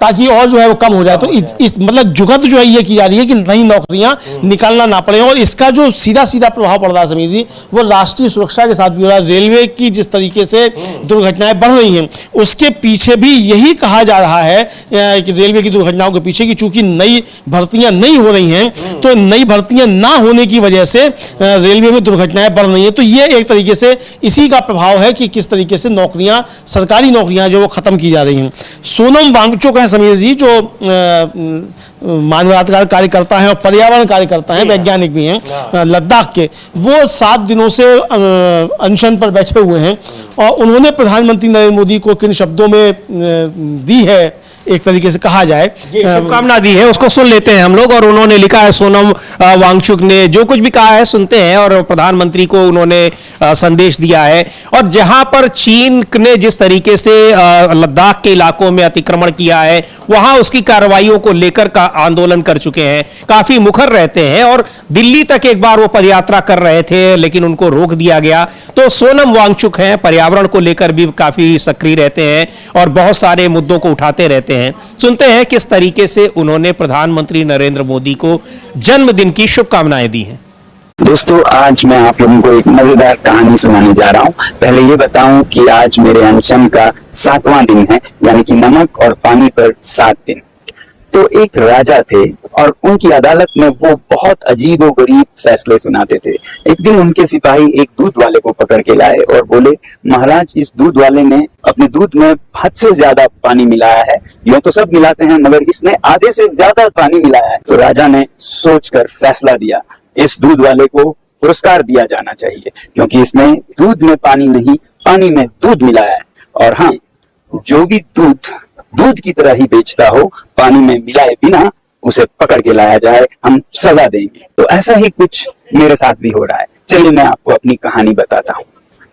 ताकि और जो है वो कम हो जाए। तो इस मतलब जुगत जो है ये की जा रही है कि नई नौकरियां निकालना ना पड़े, और इसका जो सीधा सीधा प्रभाव पड़ रहा है समीर जी, वो राष्ट्रीय सुरक्षा के साथ भी हो रहा है। रेलवे की जिस तरीके से दुर्घटनाएं बढ़ रही हैं, उसके पीछे भी यही कहा जा रहा है कि रेलवे की दुर्घटनाओं के पीछे कि चूंकि नई भर्तियां नहीं हो रही हैं, तो नई भर्तियां ना होने की वजह से रेलवे में दुर्घटनाएं बढ़ रही हैं। तो ये एक तरीके से इसी का प्रभाव है कि किस तरीके से नौकरियां, सरकारी नौकरियां जो वो खत्म की जा रही हैं। सोनम वांगचुक हैं समीर जी, जो मानवाधिकार कार्यकर्ता हैं और पर्यावरण कार्यकर्ता हैं, वैज्ञानिक भी हैं लद्दाख के, वो 7 दिनों से अनशन पर बैठे हुए हैं, और उन्होंने प्रधानमंत्री नरेंद्र मोदी को किन शब्दों में दी है एक तरीके से कहा जाए। शुभकामना दी है, उसको सुन लेते हैं हम लोग। और उन्होंने लिखा है, सोनम वांगचुक ने जो कुछ भी कहा है सुनते हैं, और प्रधानमंत्री को उन्होंने संदेश दिया है। और जहां पर चीन ने जिस तरीके से लद्दाख के इलाकों में अतिक्रमण किया है, वहां उसकी कार्रवाइयों को लेकर का आंदोलन कर चुके हैं, काफी मुखर रहते हैं। और दिल्ली तक एक बार वो पदयात्रा कर रहे थे, लेकिन उनको रोक दिया गया। तो सोनम वांगचुक हैं, पर्यावरण को लेकर भी काफी सक्रिय रहते हैं और बहुत सारे मुद्दों को उठाते रहते हैं। सुनते हैं किस तरीके से उन्होंने प्रधानमंत्री नरेंद्र मोदी को जन्मदिन की शुभकामनाएं दी हैं। दोस्तों, आज मैं आप लोगों को एक मजेदार कहानी सुनाने जा रहा हूँ। पहले ये बताऊं कि आज मेरे अनशन का 7वां दिन है, यानी कि नमक और पानी पर 7 दिन। तो एक राजा थे और उनकी अदालत में वो बहुत अजीबोगरीब फैसले सुनाते थे। एक दिन उनके सिपाही एक दूध वाले को पकड़ के लाए और बोले, महाराज, इस दूध वाले ने अपने दूध में हद से ज्यादा पानी मिलाया है। यूं तो सब मिलाते हैं, मगर इसने आधे से ज्यादा पानी मिलाया है। तो राजा ने सोचकर फैसला दिया, इस दूध वाले को पुरस्कार दिया जाना चाहिए, क्योंकि इसने दूध में पानी नहीं, पानी में दूध मिलाया है। और हाँ, जो भी दूध की तरह ही बेचता हो, पानी में मिलाए बिना, उसे पकड़ के लाया जाए, हम सजा देंगे। तो ऐसा ही कुछ मेरे साथ भी हो रहा है। चलिए मैं आपको अपनी कहानी बताता हूँ।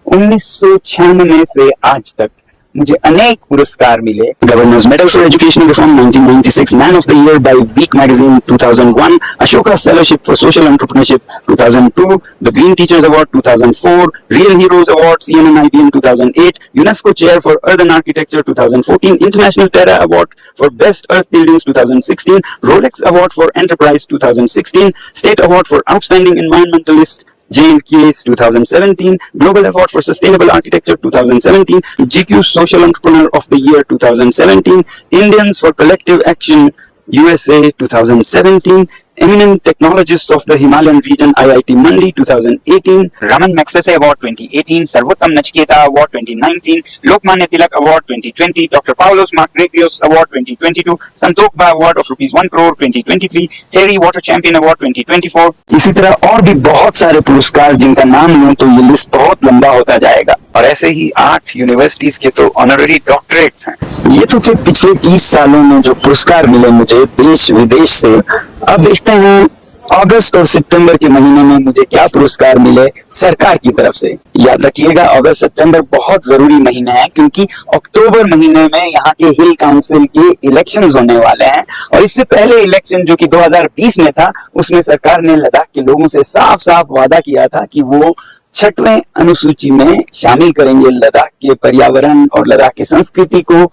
1996 से आज तक मुझे अनेक पुरस्कार मिले। Governors medal for education reform 1996, man of the year by week magazine 2001, Ashoka fellowship for social entrepreneurship 2002, the green teachers award 2004, real heroes award CNN IBM 2008, UNESCO chair for urban architecture 2014, international terra award for best earth buildings 2016, Rolex award for enterprise 2016, state award for outstanding environmentalist JNKS 2017, Global Award for Sustainable Architecture 2017, GQ Social Entrepreneur of the Year 2017, Indians for Collective Action USA 2017, Eminent Technologist of the Himalayan Region IIT Mandi 2018, Raman Magsaysay Award 2018, Sarvottam Nachiketa Award 2019, Lokmanya Tilak Award 2020, Dr. Paulos Margrevios Award 2022, Santokh Award of ₹1 crore 2023, Terry Water Champion Award 2024। इसी तरह और भी बहुत सारे पुरस्कार जिनका नाम लूं तो ये लिस्ट बहुत लंबा होता जाएगा। और ऐसे ही 8 यूनिवर्सिटीज के तो ऑनररी डॉक्टरेट्स हैं। ये तो थे पिछले 30 सालों में जो पुरस्कार मिले मुझे देश विदेश से। अब देखते हैं अगस्त और सितंबर के महीने में मुझे क्या पुरस्कार मिले सरकार की तरफ से। याद रखिएगा, अगस्त सितंबर बहुत जरूरी महीने हैं, क्योंकि अक्टूबर महीने में यहाँ के हिल काउंसिल के इलेक्शंस होने वाले हैं। और इससे पहले इलेक्शन जो कि 2020 में था, उसमें सरकार ने लद्दाख के लोगों से साफ साफ वादा किया था कि वो 6वें अनुसूची में शामिल करेंगे लद्दाख के पर्यावरण और लद्दाख की संस्कृति को।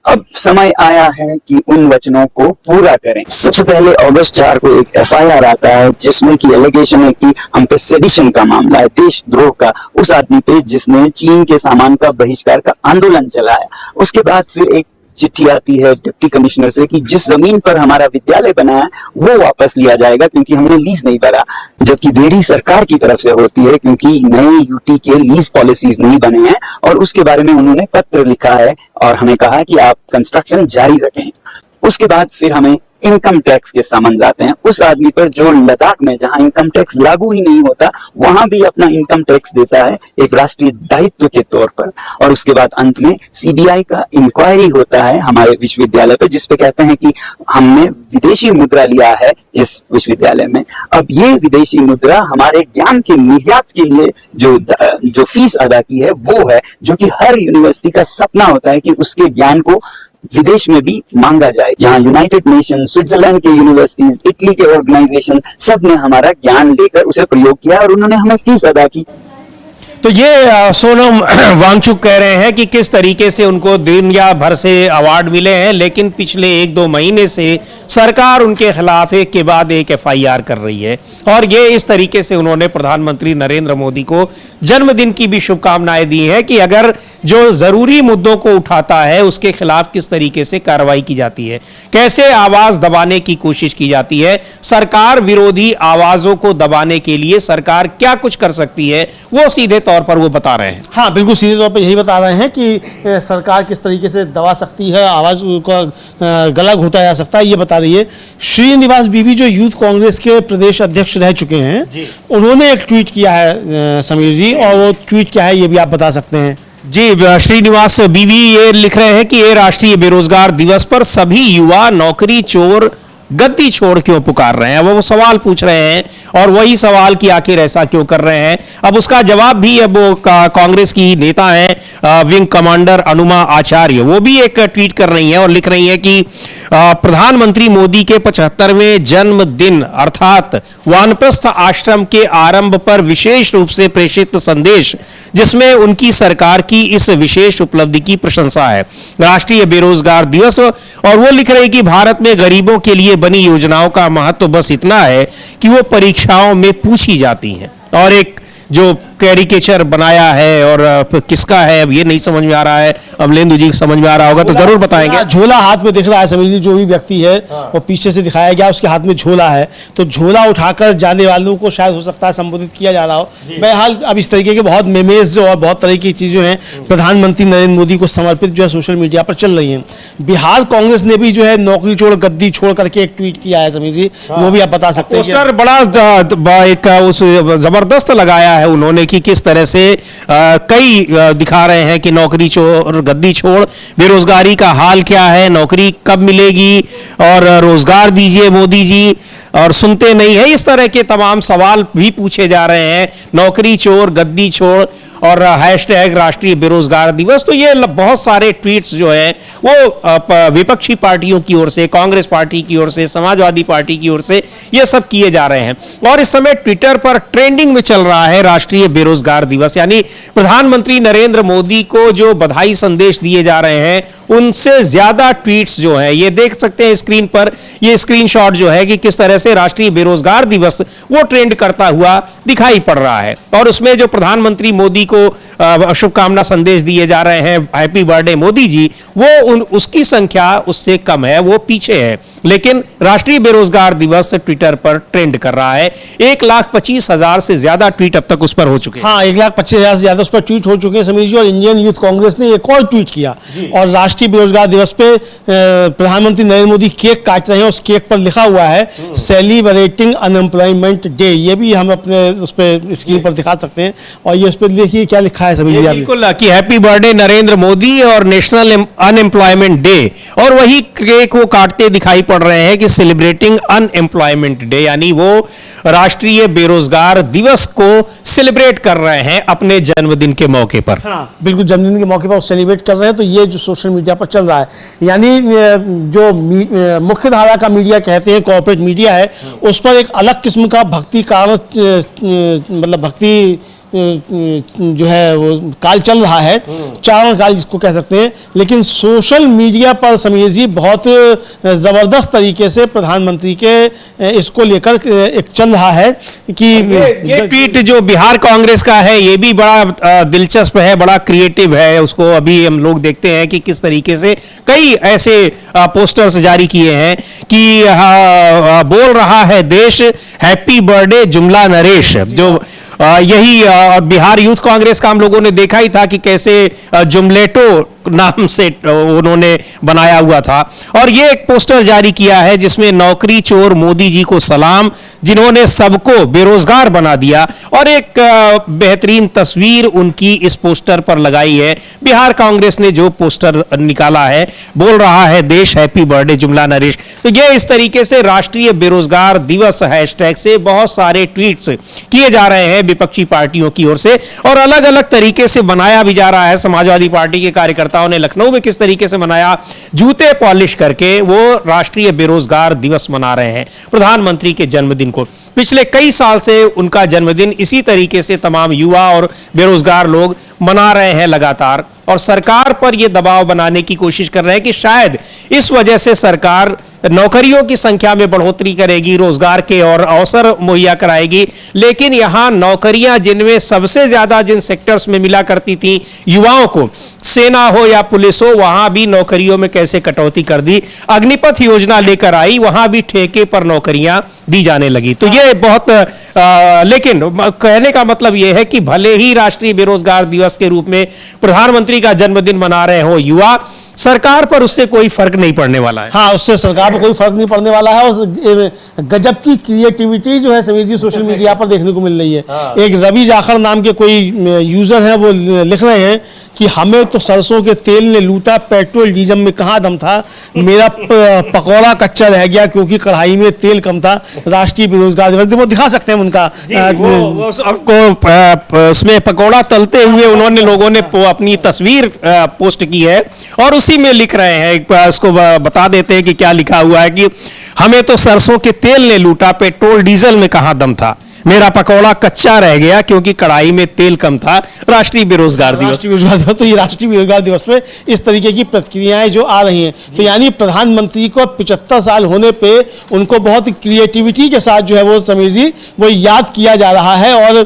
अब समय आया है कि उन वचनों को पूरा करें। सबसे पहले अगस्त 4 को एक FIR आता है, जिसमें की एलिगेशन है कि हम पे सेडिशन का मामला है, देशद्रोह का, उस आदमी पे जिसने चीन के सामान का बहिष्कार का आंदोलन चलाया। उसके बाद फिर एक चिट्ठी आती है डिप्टी कमिश्नर से कि जिस जमीन पर हमारा विद्यालय बना है वो वापस लिया जाएगा, क्योंकि हमने लीज नहीं भरा। जबकि देरी सरकार की तरफ से होती है, क्योंकि नए यूटी के लीज पॉलिसीज नहीं बने हैं और उसके बारे में उन्होंने पत्र लिखा है और हमें कहा कि आप कंस्ट्रक्शन जारी रखें। उसके बाद फिर हमें इनकम टैक्स के समन्स आते हैं उस आदमी पर जो लद्दाख में, जहां इनकम टैक्स लागू ही नहीं होता, वहां भी अपना इनकम टैक्स देता है एक राष्ट्रीय दायित्व के तौर पर। और उसके बाद अंत में CBI का इंक्वायरी होता है हमारे विश्वविद्यालय पे, जिसपे कहते हैं कि हमने विदेशी मुद्रा लिया है इस विश्वविद्यालय में। अब ये विदेशी मुद्रा हमारे ज्ञान के निर्यात के लिए जो फीस अदा की है वो है, जो कि हर यूनिवर्सिटी का सपना होता है कि उसके ज्ञान को विदेश में भी मांगा जाए। यहाँ यूनाइटेड नेशन, स्विट्जरलैंड के यूनिवर्सिटीज, इटली के ऑर्गेनाइजेशन, सब ने हमारा ज्ञान लेकर उसे प्रयोग किया और उन्होंने हमें फीस अदा की। तो ये सोनम वांगचुक कह रहे हैं कि किस तरीके से उनको दुनिया भर से अवार्ड मिले हैं, लेकिन पिछले 1-2 महीने से सरकार उनके खिलाफ एक के बाद एक FIR कर रही है। और ये इस तरीके से उन्होंने प्रधानमंत्री नरेंद्र मोदी को जन्मदिन की भी शुभकामनाएं दी हैं कि अगर जो जरूरी मुद्दों को उठाता है उसके खिलाफ किस तरीके से कार्रवाई की जाती है, कैसे आवाज दबाने की कोशिश की जाती है, सरकार विरोधी आवाजों को दबाने के लिए सरकार क्या कुछ कर सकती है, वो सीधे तौर पर वो बता रहे हैं। हाँ, बिल्कुल सीधे तौर पर यही बता रहे हैं कि सरकार किस तरीके से दबा सकती है, आवाज़ का गला घोटा जा सकता है, ये बता रही है। श्रीनिवास बीवी जो यूथ कांग्रेस के प्रदेश अध्यक्ष रह चुके हैं, उन्होंने एक ट्वीट किया है समीर जी, और वो ट्वीट क्या है ये भी आप बता सकते हैं। जी, श्रीनिवास बीवी ये लिख रहे हैं कि ये राष्ट्रीय बेरोजगार दिवस पर सभी युवा नौकरी चोर गद्दी छोड़ क्यों पुकार रहे हैं। वो सवाल पूछ रहे हैं और वही सवाल कि आखिर ऐसा क्यों कर रहे हैं। अब उसका जवाब भी अब वो कांग्रेस की नेता हैं विंग कमांडर अनुमा आचार्य, वो भी एक ट्वीट कर रही हैं और लिख रही हैं कि प्रधानमंत्री मोदी के 75वें जन्मदिन अर्थात वानप्रस्थ आश्रम के आरंभ पर विशेष रूप से प्रेषित संदेश, जिसमें उनकी सरकार की इस विशेष उपलब्धि की प्रशंसा है, राष्ट्रीय बेरोजगार दिवस। और वो लिख रहे हैं कि भारत में गरीबों के लिए बनी योजनाओं का महत्व बस इतना है कि वो परीक्षाओं में पूछी जाती हैं। और एक जो कैरिकेचर बनाया है और किसका है अब ये नहीं समझ में आ रहा है। अमलेंदु जी समझ में आ रहा होगा तो जरूर बताएंगे। झोला हाथ में दिख रहा है, समझिए जो भी व्यक्ति है वो पीछे से दिखाया गया, उसके हाथ में झोला है, तो झोला उठाकर जाने वालों को शायद हो सकता है संबोधित किया जा रहा हो। बहरहाल अब इस तरीके के बहुत मेमेज और बहुत तरह की चीजें हैं प्रधानमंत्री नरेंद्र मोदी को समर्पित जो है सोशल मीडिया पर चल रही है। बिहार कांग्रेस ने भी जो है नौकरी छोड़ गद्दी छोड़ करके एक ट्वीट किया है, समझिए वो भी आप बता सकते हैं। पोस्टर बड़ा एक उस जबरदस्त लगाया है उन्होंने कि किस तरह से कई दिखा रहे हैं कि नौकरी चोर गद्दी छोड़, बेरोजगारी का हाल क्या है, नौकरी कब मिलेगी और रोजगार दीजिए मोदी जी, और सुनते नहीं है। इस तरह के तमाम सवाल भी पूछे जा रहे हैं, नौकरी चोर गद्दी छोड़ और हैशटैग राष्ट्रीय बेरोजगार दिवस। तो ये बहुत सारे ट्वीट्स जो हैं वो विपक्षी पार्टियों की ओर से, कांग्रेस पार्टी की ओर से, समाजवादी पार्टी की ओर से ये सब किए जा रहे हैं। और इस समय ट्विटर पर ट्रेंडिंग में चल रहा है राष्ट्रीय बेरोजगार दिवस, यानी प्रधानमंत्री नरेंद्र मोदी को जो बधाई संदेश दिए जा रहे हैं उनसे ज्यादा ट्वीट्स जो हैं, ये देख सकते हैं स्क्रीन पर, ये स्क्रीनशॉट जो है कि किस तरह से राष्ट्रीय बेरोजगार दिवस वो ट्रेंड करता हुआ दिखाई पड़ रहा है। और उसमें जो प्रधानमंत्री मोदी को शुभकामना संदेश दिए जा रहे हैं, हैप्पी बर्थडे मोदी जी, वो उसकी संख्या उससे कम है, वो पीछे है। लेकिन राष्ट्रीय बेरोजगार दिवस ट्विटर पर ट्रेंड कर रहा है। 1,25,000 से ज्यादा ट्वीट अब तक उस पर हो चुके हैं। हाँ, 1,25,000 से ज्यादा उस पर ट्वीट हो चुके हैं समीर जी। और इंडियन यूथ कांग्रेस ने एक और ट्वीट किया और राष्ट्रीय बेरोजगार दिवस पे प्रधानमंत्री नरेंद्र मोदी केक काट रहे हैं, उस केक पर लिखा हुआ है सेलिब्रेटिंग अनएम्प्लॉयमेंट डे। ये भी हम अपने उस पर स्क्रीन पर दिखा सकते हैं। और ये उस पर देखिए क्या लिखा है समीर जी। बिल्कुल कि हैप्पी बर्थडे नरेंद्र मोदी और नेशनल अनएम्प्लॉयमेंट डे, और वही केक वो काटते दिखाई पड़ रहे हैं कि सेलिब्रेटिंग अनएम्प्लॉयमेंट डे, यानी वो राष्ट्रीय बेरोजगार दिवस को सेलिब्रेट कर रहे हैं अपने जन्मदिन के मौके पर। हाँ, बिल्कुल जन्मदिन के मौके पर सेलिब्रेट कर रहे हैं। तो ये जो सोशल मीडिया पर चल रहा है, यानी जो मुख्य धारा का मीडिया कहते हैं, कॉर्पोरेट मीडिया है, उस पर एक अलग किस्म का भक्ति काल, मतलब भक्ति जो है वो काल चल रहा है, चारण काल जिसको कह सकते हैं। लेकिन सोशल मीडिया पर समीर जी बहुत जबरदस्त तरीके से प्रधानमंत्री के इसको लेकर एक चल रहा है कि ये ट्वीट जो बिहार कांग्रेस का है ये भी बड़ा दिलचस्प है, बड़ा क्रिएटिव है। उसको अभी हम लोग देखते हैं कि किस तरीके से कई ऐसे पोस्टर्स जारी किए हैं कि बोल रहा है देश हैप्पी बर्थडे जुमला नरेश। जो यही बिहार यूथ कांग्रेस का हम लोगों ने देखा ही था कि कैसे जुमलेटो नाम से उन्होंने बनाया हुआ था। और ये एक पोस्टर जारी किया है जिसमें नौकरी चोर मोदी जी को सलाम, जिन्होंने सबको बेरोजगार बना दिया, और एक बेहतरीन तस्वीर उनकी इस पोस्टर पर लगाई है। बिहार कांग्रेस ने जो पोस्टर निकाला है, बोल रहा है देश हैप्पी बर्थडे जुमला नरेश। तो ये इस तरीके से राष्ट्रीय बेरोजगार दिवस हैशटैग से बहुत सारे ट्वीट्स किए जा रहे हैं विपक्षी पार्टियों की ओर से, और अलग अलग तरीके से बनाया भी जा रहा है। समाजवादी पार्टी के कार्यकर्ताओं ने लखनऊ में किस तरीके से मनाया, जूते पॉलिश करके वो राष्ट्रीय बेरोजगार दिवस मना रहे हैं प्रधानमंत्री के जन्मदिन को। पिछले कई साल से उनका जन्मदिन इसी तरीके से तमाम युवा और बेरोजगार लोग मना रहे हैं लगातार, और सरकार पर यह दबाव बनाने की कोशिश कर रहे हैं कि शायद इस वजह से सरकार नौकरियों की संख्या में बढ़ोतरी करेगी, रोजगार के और अवसर मुहैया कराएगी। लेकिन यहां नौकरियां जिनमें सबसे ज्यादा जिन सेक्टर्स में मिला करती थी युवाओं को, सेना हो या पुलिस हो, वहां भी नौकरियों में कैसे कटौती कर दी। अग्निपथ योजना लेकर आई, वहां भी ठेके पर नौकरियां दी जाने लगी। तो ये बहुत लेकिन कहने का मतलब यह है कि भले ही राष्ट्रीय बेरोजगार दिवस के रूप में प्रधानमंत्री का जन्मदिन मना रहे हो युवा, सरकार पर उससे कोई फर्क नहीं पड़ने वाला है। हाँ, उससे सरकार पर कोई फर्क नहीं पड़ने वाला है। और गजब की क्रिएटिविटी जो है समीर जी सोशल मीडिया पर देखने को मिल रही है। एक रवि जाखड़ नाम के कोई यूजर है, वो लिख रहे हैं कि हमें तो सरसों के तेल ने लूटा, पेट्रोल डीजल में कहाँ दम था, मेरा पकौड़ा कच्चा रह गया क्योंकि कढ़ाई में तेल कम था, राष्ट्रीय बेरोजगार दिवस। वो दिखा सकते हैं उनका वो सबको उसमें पकौड़ा तलते हुए उन्होंने लोगों ने अपनी तस्वीर पोस्ट की है और उसी में लिख रहे हैं, इसको बता देते हैं कि क्या लिखा हुआ है कि हमें तो सरसों के तेल ने लूटा, पेट्रोल डीजल में कहाँ दम था, मेरा पकौड़ा कच्चा रह गया क्योंकि कढ़ाई में तेल कम था, राष्ट्रीय बेरोजगार दिवस। तो ये राष्ट्रीय बेरोजगार दिवस पे इस तरीके की प्रतिक्रियाएं जो आ रही हैं, तो यानी प्रधानमंत्री को 75 साल होने पे उनको बहुत क्रिएटिविटी के साथ जो है वो समीर जी वो याद किया जा रहा है। और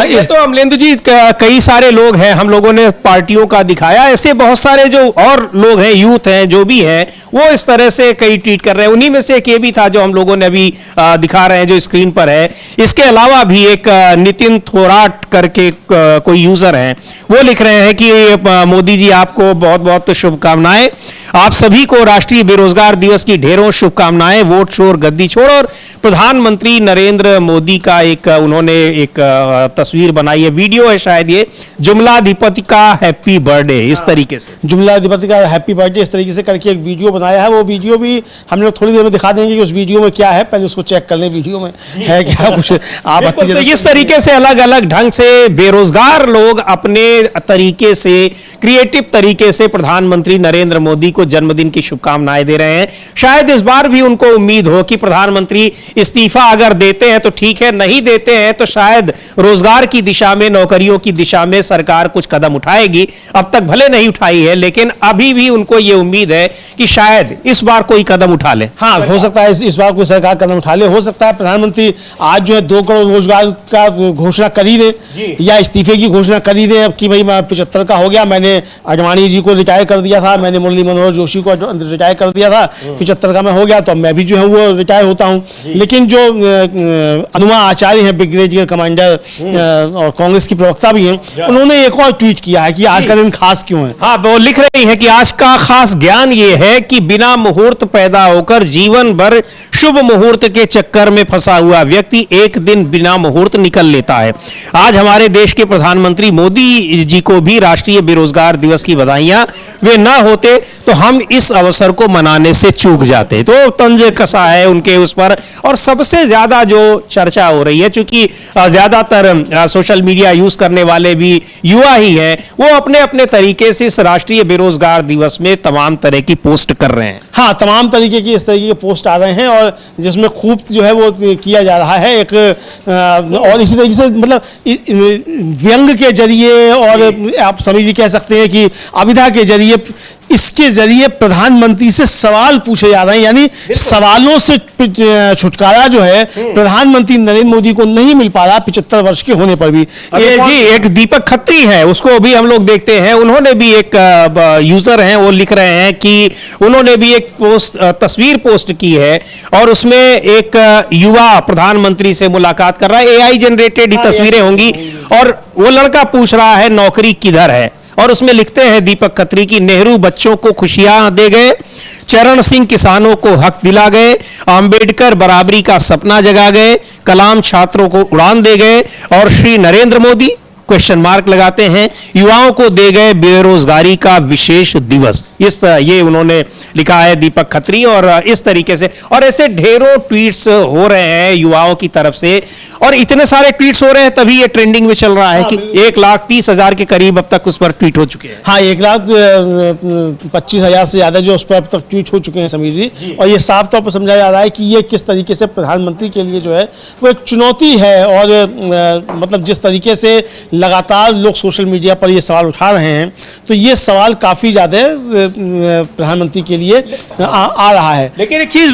ये तो अमलेंदु जी कई सारे लोग हैं, हम लोगों ने पार्टियों का दिखाया, ऐसे बहुत सारे जो और लोग हैं, यूथ हैं, जो भी है वो इस तरह से कई ट्वीट कर रहे हैं। उन्हीं में से एक ये भी था जो हम लोगों ने अभी दिखा रहे हैं जो स्क्रीन पर है। इसके अलावा भी एक नितिन थोराट करके कोई यूजर हैं, वो लिख रहे हैं कि मोदी जी आपको बहुत बहुत शुभकामनाएं, आप सभी को राष्ट्रीय बेरोजगार दिवस की ढेरों शुभकामनाएं, वोट छोड़ गद्दी छोड़। और प्रधानमंत्री नरेंद्र मोदी का एक उन्होंने एक तस्वीर बनाई है, वीडियो है शायद, ये जुमलाधिपति का हैप्पी बर्थडे, इस तरीके से जुमलाधिपति का हैप्पी बर्थडे इस तरीके से करके एक वीडियो बनाया है। वो वीडियो भी हम लोग थोड़ी देर में दिखा देंगे कि उस वीडियो में क्या है, पहले उसको चेक कर लें वीडियो में है क्या कुछ। आप तो इस तरीके से अलग अलग ढंग से बेरोजगार लोग अपने तरीके से, क्रिएटिव तरीके से प्रधानमंत्री नरेंद्र मोदी को जन्मदिन की शुभकामनाएं दे रहे हैं। शायद इस बार भी उनको उम्मीद हो कि प्रधानमंत्री इस्तीफा अगर देते हैं तो ठीक है, नहीं देते हैं तो शायद रोजगार की दिशा में, नौकरियों की दिशा में सरकार कुछ कदम उठाएगी। अब तक भले नहीं उठाई है, लेकिन अभी भी उनको यह उम्मीद है कि शायद इस बार कोई कदम उठा ले। हाँ, हो सकता है इस बार कोई सरकार कदम उठा ले। हो सकता है प्रधानमंत्री आज जो है 2 करोड़ रोजगार का घोषणा कर ही दे या इस्तीफे की घोषणा कर ही दे। अब कि भाई मैं 75 का हो गया, मैंने आडवाणी जी को रिटायर कर दिया था, मैंने मुरली मनोहर जोशी को रिटायर कर दिया था, 75 का मैं हो गया तो मैं भी जो है वो रिटायर होता हूँ। लेकिन जो अनुमा आचार्य हैं, ब्रिगेडियर कमांडर और कांग्रेस की प्रवक्ता भी हैं, उन्होंने एक और ट्वीट किया है कि आज का दिन खास क्यों है। हाँ, वो लिख रही है कि आज का खास ज्ञान ये है कि बिना मुहूर्त पैदा होकर जीवन भर शुभ मुहूर्त के चक्कर में फंसा हुआ व्यक्ति एक दिन बिना मुहूर्त निकल लेता है। आज हमारे देश के प्रधानमंत्री मोदी जी को भी राष्ट्रीय बेरोजगार दिवस की बधाइयां। वे ना होते तो हम इस अवसर को मनाने से चूक जाते। तो तंज कसा है उनके उस पर। और सबसे ज्यादा जो चर्चा हो रही है, चूंकि ज्यादातर सोशल मीडिया यूज करने वाले भी युवा ही हैं, वो अपने अपने तरीके से इस राष्ट्रीय बेरोजगार दिवस में तमाम तरह की पोस्ट कर रहे हैं। हाँ, तमाम तरीके की इस तरीके के पोस्ट आ रहे हैं और जिसमें खूब जो है वो किया जा रहा है एक और इसी तरीके से मतलब व्यंग के जरिए और आप समझ कह सकते हैं कि अभिधा के जरिए, इसके जरिए प्रधानमंत्री से सवाल पूछे जा रहे हैं। यानी सवालों से छुटकारा जो है प्रधानमंत्री नरेंद्र मोदी को नहीं मिल पा रहा 75 वर्ष के होने पर भी। जी, एक दीपक खत्री है, उसको भी हम लोग देखते हैं, उन्होंने भी एक यूजर हैं, वो लिख रहे हैं कि उन्होंने भी एक तस्वीर पोस्ट की है और उसमें एक युवा प्रधानमंत्री से मुलाकात कर रहा है। एआई जनरेटेड तस्वीरें होंगी और वो लड़का पूछ रहा है नौकरी किधर है, और उसमें लिखते हैं दीपक खत्री की नेहरू बच्चों को खुशियां दे गए, चरण सिंह किसानों को हक दिला गए, अंबेडकर बराबरी का सपना जगा गए, कलाम छात्रों को उड़ान दे गए और श्री नरेंद्र मोदी क्वेश्चन मार्क लगाते हैं युवाओं को दे गए बेरोजगारी का विशेष दिवस। ये उन्होंने लिखा है दीपक खत्री। और इस तरीके से और ऐसे ढेरों ट्वीट्स हो रहे हैं युवाओं की तरफ से, और इतने सारे ट्वीट्स हो रहे हैं तभी ये ट्रेंडिंग में चल रहा है कि 1,30,000 के करीब अब तक उस पर ट्वीट हो चुके हैं। हाँ, 1,25,000 से ज्यादा जो उस पर अब तक ट्वीट हो चुके हैं समीर जी। और ये साफ तौर पर समझा जा रहा है कि ये किस तरीके से प्रधानमंत्री के लिए जो है वो एक चुनौती है। और मतलब जिस तरीके से लगातार लोग सोशल मीडिया पर ये सवाल उठा रहे हैं, तो ये सवाल काफी ज्यादा प्रधानमंत्री के लिए आ रहा है। लेकिन एक चीज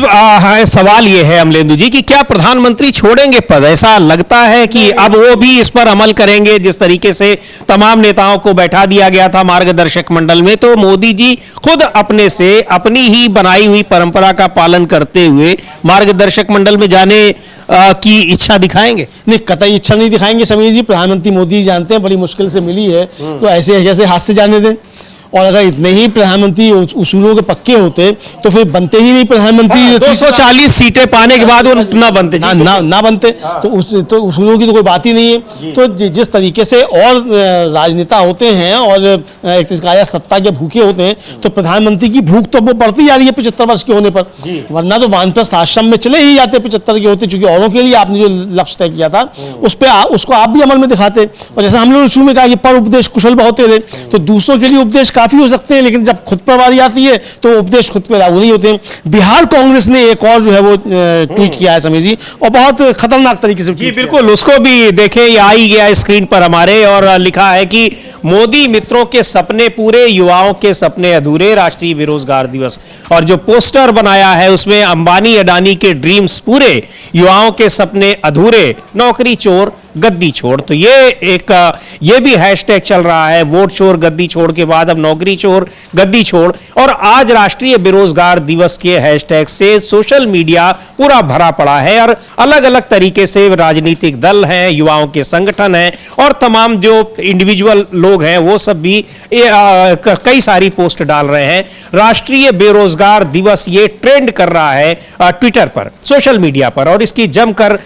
सवाल ये है अमलेंदु जी कि क्या प्रधानमंत्री छोड़ेंगे पद? ऐसा लगता है कि अब वो भी इस पर अमल करेंगे। जिस तरीके से तमाम नेताओं को बैठा दिया गया था मार्गदर्शक मंडल में, तो मोदी जी खुद अपने से अपनी ही बनाई हुई परंपरा का पालन करते हुए मार्गदर्शक मंडल में जाने की इच्छा दिखाएंगे? नहीं, कतई इच्छा नहीं दिखाएंगे समीर जी। प्रधानमंत्री मोदी जानते हैं बड़ी मुश्किल से मिली है, तो ऐसे जैसे हाथ से जाने दें। और अगर इतने ही प्रधानमंत्री उसूलों के पक्के होते तो फिर बनते ही नहीं प्रधानमंत्री। 240 सीटें पाने के बाद वो ना बनते ना बनते, तो उसूलों की तो कोई बात ही नहीं है। तो जिस तरीके से और राजनेता होते हैं और एक सत्ता के भूखे होते हैं, तो प्रधानमंत्री की भूख तो वो बढ़ती जा रही है 75 वर्ष के होने पर, वरना तो वानप्रस्थ आश्रम में चले ही जाते 75 के होते, क्योंकि औरों के लिए आपने जो लक्ष्य तय किया था उसको आप भी अमल में दिखाते। और जैसा हम लोग शुरू में कहा कि पर उपदेश कुशल बहुत होते, तो दूसरों के लिए उपदेश काफी हो सकते हैं, लेकिन जब खुद पर बारी आती है तो उपदेश खुद पे लागू नहीं होते। बिहार कांग्रेस ने एक और जो है वो ट्वीट किया है समीर जी, और बहुत खतरनाक तरीके से। जी बिल्कुल, उसको भी देखें, ये आ ही गया स्क्रीन पर हमारे, और लिखा है कि मोदी मित्रों के सपने पूरे, युवाओं के सपने अधूरे, राष्ट्रीय बेरोजगार दिवस। और जो पोस्टर बनाया है उसमें अंबानी अडानी के ड्रीम्स पूरे, युवाओं के सपने अधूरे, नौकरी चोर गद्दी छोड़। तो ये भी हैशटैग चल रहा है, वोट चोर गद्दी छोड़ के बाद अब नौकरी चोर गद्दी छोड़। और आज राष्ट्रीय बेरोजगार दिवस के हैशटैग से सोशल मीडिया पूरा भरा पड़ा है, और अलग अलग तरीके से राजनीतिक दल हैं, युवाओं के संगठन हैं, और तमाम जो इंडिविजुअल लोग हैं वो सब भी कई सारी पोस्ट डाल रहे हैं। राष्ट्रीय बेरोजगार दिवस ये ट्रेंड कर रहा है ट्विटर पर, सोशल मीडिया पर, और इसकी जमकर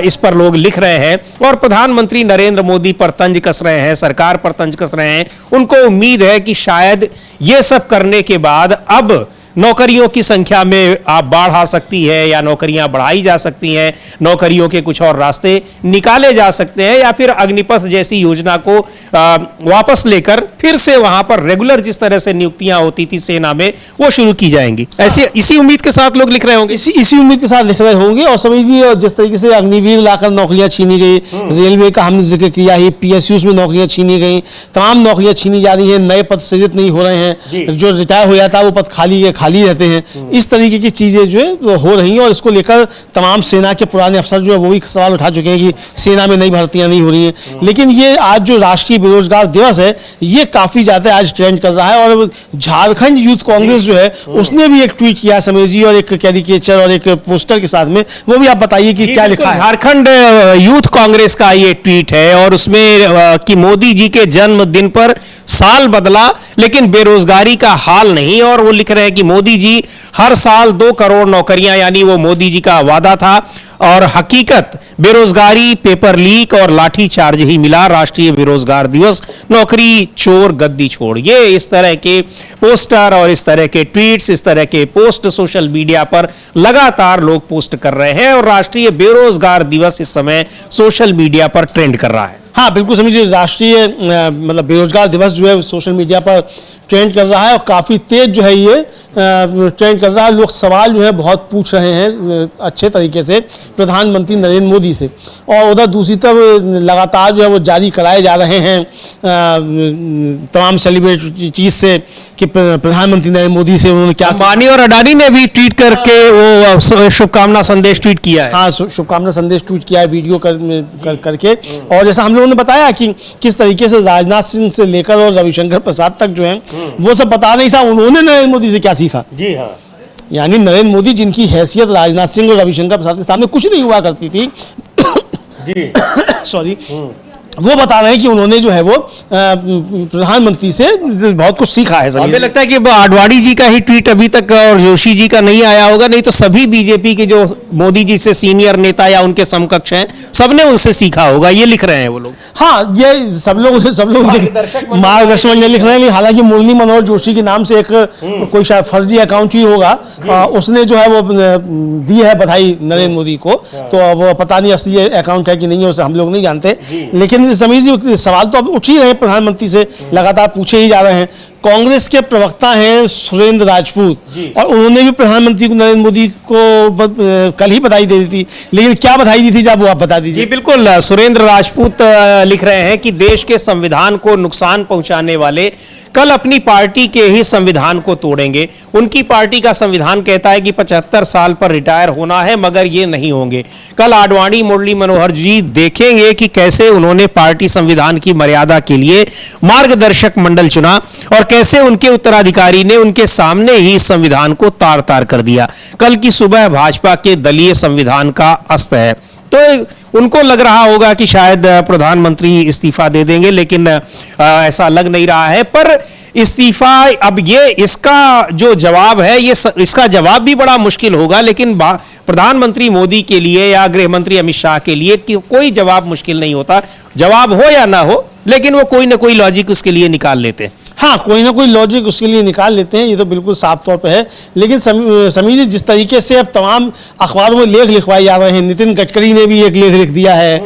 इस पर लोग लिख रहे हैं और प्रधानमंत्री नरेंद्र मोदी पर तंज कस रहे हैं, सरकार पर तंज कस रहे हैं। उनको उम्मीद है कि शायद ये सब करने के बाद अब नौकरियों की संख्या में आप बाढ़ आ सकती है, या नौकरियां बढ़ाई जा सकती हैं, नौकरियों के कुछ और रास्ते निकाले जा सकते हैं, या फिर अग्निपथ जैसी योजना को वापस लेकर फिर से वहां पर रेगुलर जिस तरह से नियुक्तियां होती थी सेना में वो शुरू की जाएंगी। ऐसी इसी उम्मीद के साथ लोग लिख रहे होंगे, इसी उम्मीद के साथ लिख रहे होंगे। और समझिए जिस तरीके से अग्निवीर लाकर नौकरियां छीनी गई, रेलवे का हमने जिक्र किया ही, PSUs में नौकरियां छीनी गई, तमाम नौकरियां छीनी जा रही हैं, नए पद सृजित नहीं हो रहे हैं, जो रिटायर हो जाता है वो पद खाली रहते हैं। इस तरीके की चीजें जो है हो रही हैं, और इसको लेकर तमाम सेना के पुराने अफसर जो है वो भी सवाल उठा चुके हैं कि सेना में नई भर्तियां नहीं हो रही हैं। लेकिन ये आज जो राष्ट्रीय बेरोजगार दिवस है ये काफी ज्यादा आज ट्रेंड कर रहा है। और झारखंड यूथ कांग्रेस जो है उसने भी एक ट्वीट किया समीर जी, और एक कैरिकेचर और एक पोस्टर के साथ में, वो भी आप बताइए कि क्या लिखा है। झारखंड यूथ कांग्रेस का ये ट्वीट है, और उसमें कि मोदी जी के जन्मदिन पर साल बदला लेकिन बेरोजगारी का हाल नहीं। और वो लिख रहे हैं कि मोदी जी हर साल 2 करोड़ नौकरियां, यानी वो मोदी जी का वादा था, और हकीकत बेरोजगारी, पेपर लीक और लाठी चार्ज ही मिला। राष्ट्रीय बेरोजगार दिवस, नौकरी चोर गद्दी छोड़। ये इस तरह के पोस्टर और इस तरह के ट्वीट्स, इस तरह के पोस्ट सोशल मीडिया पर लगातार लोग पोस्ट कर रहे हैं, और राष्ट्रीय बेरोजगार दिवस इस समय सोशल मीडिया पर ट्रेंड कर रहा है। हाँ बिल्कुल समझिए, राष्ट्रीय मतलब बेरोजगार दिवस जो है सोशल मीडिया पर ट्रेंड कर रहा है, और काफ़ी तेज जो है ये ट्रेंड कर रहा है। लोग सवाल जो है बहुत पूछ रहे हैं अच्छे तरीके से प्रधानमंत्री नरेंद्र मोदी से, और उधर दूसरी तरफ लगातार जो है वो जारी कराए जा रहे हैं तमाम सेलिब्रिटीज से कि प्रधानमंत्री नरेंद्र मोदी से उन्होंने क्या। अंबानी और अडानी ने भी ट्वीट करके वो शुभकामना संदेश ट्वीट किया है। हाँ, शुभकामना संदेश ट्वीट किया है वीडियो करके। और जैसा हम लोगों ने बताया कि किस तरीके से राजनाथ सिंह से लेकर और रविशंकर प्रसाद तक जो है वो सब बता नहीं सा उन्होंने नरेंद्र मोदी से क्या सीखा। जी हाँ, यानी नरेंद्र मोदी जिनकी हैसियत राजनाथ सिंह और रविशंकर प्रसाद के सामने कुछ नहीं हुआ करती थी जी सॉरी, वो बता रहे हैं कि उन्होंने जो है वो प्रधानमंत्री से बहुत कुछ सीखा है। हमें लगता है कि आडवाणी जी का ही ट्वीट अभी तक और जोशी जी का नहीं आया होगा, नहीं तो सभी बीजेपी के जो मोदी जी से सीनियर नेता या उनके समकक्ष हैं सबने उनसे सीखा होगा, ये लिख रहे हैं वो लोग। हाँ, ये सब लोग मार्गदर्शक मंडल लिख रहे हैं। हालांकि मुरली मनोहर जोशी के नाम से एक कोई शायद फर्जी अकाउंट ही होगा, उसने जो है वो दी है बधाई नरेंद्र मोदी को, तो वो पता नहीं असली अकाउंट है कि नहीं है, उसे हम लोग नहीं जानते। लेकिन समीर जी सवाल तो अब उठ ही रहे, प्रधानमंत्री से लगातार पूछे ही जा रहे हैं। कांग्रेस के प्रवक्ता हैं सुरेंद्र राजपूत, और उन्होंने भी प्रधानमंत्री को नरेंद्र मोदी को कल ही बधाई दे दी थी, लेकिन क्या बधाई दी थी जब वो आप बता दीजिए। जी बिल्कुल, सुरेंद्र राजपूत लिख रहे हैं कि देश के संविधान को नुकसान पहुंचाने वाले कल अपनी पार्टी के ही संविधान को तोड़ेंगे। उनकी पार्टी का संविधान कहता है कि 75 साल पर रिटायर होना है, मगर ये नहीं होंगे। कल आडवाणी मुरली मनोहर जी देखेंगे कि कैसे उन्होंने पार्टी संविधान की मर्यादा के लिए मार्गदर्शक मंडल चुना, और कैसे उनके उत्तराधिकारी ने उनके सामने ही संविधान को तार तार कर दिया। कल की सुबह भाजपा के दलीय संविधान का अस्त है। तो उनको लग रहा होगा कि शायद प्रधानमंत्री इस्तीफा दे देंगे, लेकिन ऐसा लग नहीं रहा है। पर इस्तीफा, अब ये इसका जो जवाब है, ये इसका जवाब भी बड़ा मुश्किल होगा, लेकिन प्रधानमंत्री मोदी के लिए या गृह मंत्री अमित शाह के लिए कोई जवाब मुश्किल नहीं होता। जवाब हो या ना हो, लेकिन वो कोई ना कोई लॉजिक उसके लिए निकाल लेते हैं। हाँ, कोई ना कोई लॉजिक उसके लिए निकाल लेते हैं, ये तो बिल्कुल साफ तौर पे है। लेकिन समीर जी, जिस तरीके से अब तमाम अखबारों में लेख लिखवाए जा रहे हैं, नितिन गडकरी ने भी एक लेख लिख दिया है,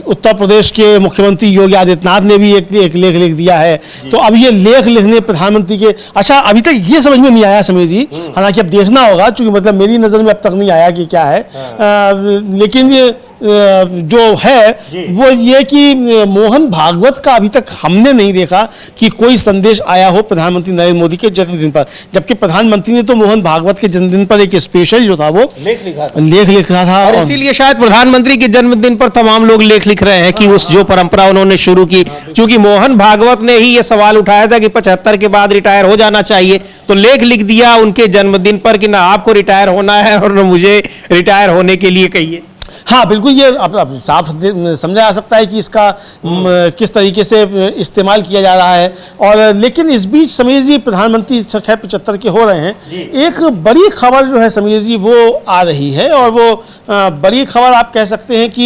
उत्तर प्रदेश के मुख्यमंत्री योगी आदित्यनाथ ने भी एक लेख लिख दिया है, तो अब ये लेख लिखने प्रधानमंत्री के, अच्छा अभी तक ये समझ में नहीं आया समीर जी, हालांकि अब देखना होगा, चूंकि मतलब मेरी नज़र में अब तक नहीं आया कि क्या है, लेकिन ये जो है वो ये कि मोहन भागवत का अभी तक हमने नहीं देखा कि कोई संदेश आया हो प्रधानमंत्री नरेंद्र मोदी के जन्मदिन पर, जबकि प्रधानमंत्री ने तो मोहन भागवत के जन्मदिन पर एक स्पेशल जो था वो लेख लिखा था और इसीलिए शायद प्रधानमंत्री के जन्मदिन पर तमाम लोग लेख लिख रहे हैं कि उस जो परंपरा उन्होंने शुरू की, क्योंकि मोहन भागवत ने ही ये सवाल उठाया था कि 75 के बाद रिटायर हो जाना चाहिए, तो लेख लिख दिया उनके जन्मदिन पर कि ना आपको रिटायर होना है और न मुझे रिटायर होने के लिए कहिए। हाँ बिल्कुल, ये अब साफ समझा जा सकता है कि इसका किस तरीके से इस्तेमाल किया जा रहा है। और लेकिन इस बीच समीर जी, प्रधानमंत्री खैर 75 के हो रहे हैं, एक बड़ी खबर जो है समीर जी वो आ रही है, और वो बड़ी खबर आप कह सकते हैं कि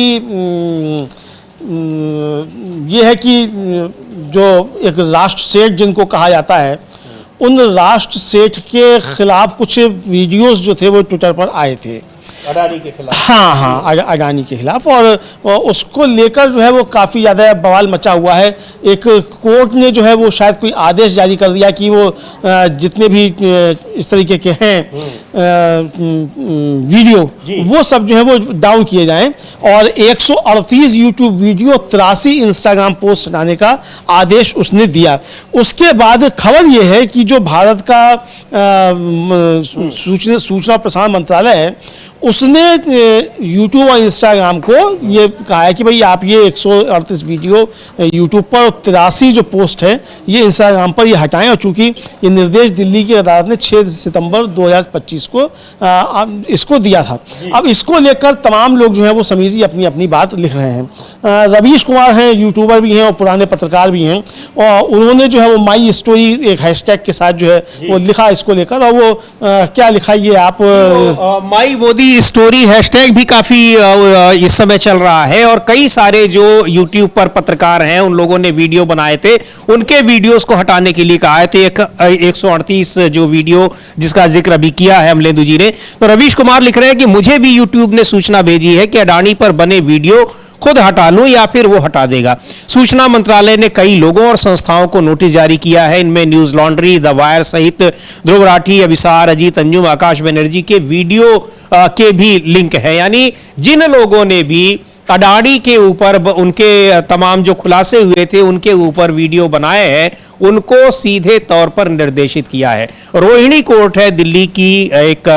ये है कि जो एक राष्ट्र सेठ जिनको कहा जाता है, उन राष्ट्र सेठ के खिलाफ कुछ वीडियोस जो थे वो ट्विटर पर आए थे अडानी के खिलाफ। हाँ, अडानी के खिलाफ, और उसको लेकर जो है वो काफ़ी ज़्यादा बवाल मचा हुआ है। एक कोर्ट ने जो है वो शायद कोई आदेश जारी कर दिया कि वो जितने भी इस तरीके के हैं वीडियो, वो सब जो है वो डाउन किए जाएं, और 138 यूट्यूब वीडियो, 83 इंस्टाग्राम पोस्ट हटाने का आदेश उसने दिया। उसके बाद खबर ये है कि जो भारत का सूचना प्रसारण मंत्रालय है, उसने यूट्यूब और इंस्टाग्राम को ये कहा है कि भाई आप ये 138 वीडियो यूट्यूब पर और 83 जो पोस्ट है ये इंस्टाग्राम पर ये हटाएं। और चूंकि ये निर्देश दिल्ली की अदालत ने 6 सितंबर 2025 को इसको दिया था, अब इसको लेकर तमाम लोग जो है वो समीर जी अपनी अपनी बात लिख रहे हैं। रवीश कुमार हैं, यूट्यूबर भी हैं और पुराने पत्रकार भी हैं, और उन्होंने जो है वो माई स्टोरी एक हैशटैग के साथ जो है वो लिखा इसको लेकर, और वो क्या लिखा ये आप माई मोदी स्टोरी हैशटैग भी काफी इस समय चल रहा है, और कई सारे जो यूट्यूब पर पत्रकार हैं उन लोगों ने वीडियो बनाए थे, उनके वीडियोस को हटाने के लिए कहा है। तो 138 जो वीडियो जिसका जिक्र अभी किया है अमलेंदु जी ने, तो रवीश कुमार लिख रहे हैं कि मुझे भी यूट्यूब ने सूचना भेजी है कि अडानी पर बने वीडियो खुद हटा लूं या फिर वो हटा देगा। सूचना मंत्रालय ने कई लोगों और संस्थाओं को नोटिस जारी किया है, इनमें न्यूज लॉन्ड्री, द वायर सहित ध्रुव राठी, अभिसार, अजीत अंजुम, आकाश बनर्जी के वीडियो के भी लिंक है। यानी जिन लोगों ने भी अडानी के ऊपर उनके तमाम जो खुलासे हुए थे उनके ऊपर वीडियो बनाए हैं, उनको सीधे तौर पर निर्देशित किया है। रोहिणी कोर्ट है दिल्ली की, एक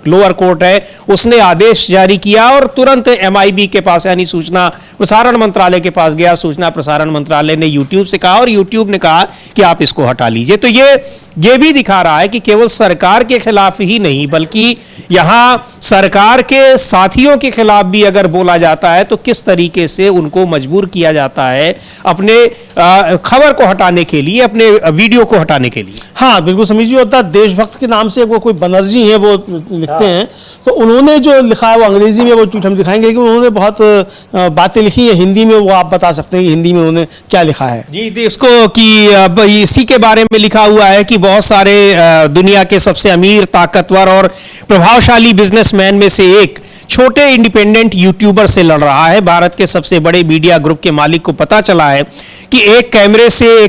लोअर कोर्ट है, उसने आदेश जारी किया और तुरंत MIB के पास यानी सूचना प्रसारण मंत्रालय के पास गया। सूचना प्रसारण मंत्रालय ने यूट्यूब से कहा और यूट्यूब ने कहा कि आप इसको हटा लीजिए। तो ये भी दिखा रहा है कि केवल सरकार के खिलाफ ही नहीं बल्कि यहां सरकार के साथियों के खिलाफ भी अगर बोला जाता है तो किस तरीके से उनको मजबूर किया जाता है अपने खबर को हटाने के लिए, अपने वीडियो को हटाने के लिए। हाँ बिल्कुल समीर जी, होता देशभक्त के नाम से वो कोई बनर्जी है वो लिखते हैं, तो उन्होंने जो लिखा है वो अंग्रेजी में वो ट्वीट हम दिखाएंगे, लेकिन उन्होंने बहुत बातें लिखी है हिंदी में, वो आप बता सकते हैं कि हिंदी में उन्होंने क्या लिखा है। जी इसको कि इसी के बारे में लिखा हुआ है कि बहुत सारे दुनिया के सबसे अमीर, ताकतवर और प्रभावशाली बिजनेसमैन में से एक छोटे इंडिपेंडेंट यूट्यूबर से लड़ रहा है। भारत के सबसे बड़े मीडिया ग्रुप के मालिक को पता चला है कि एक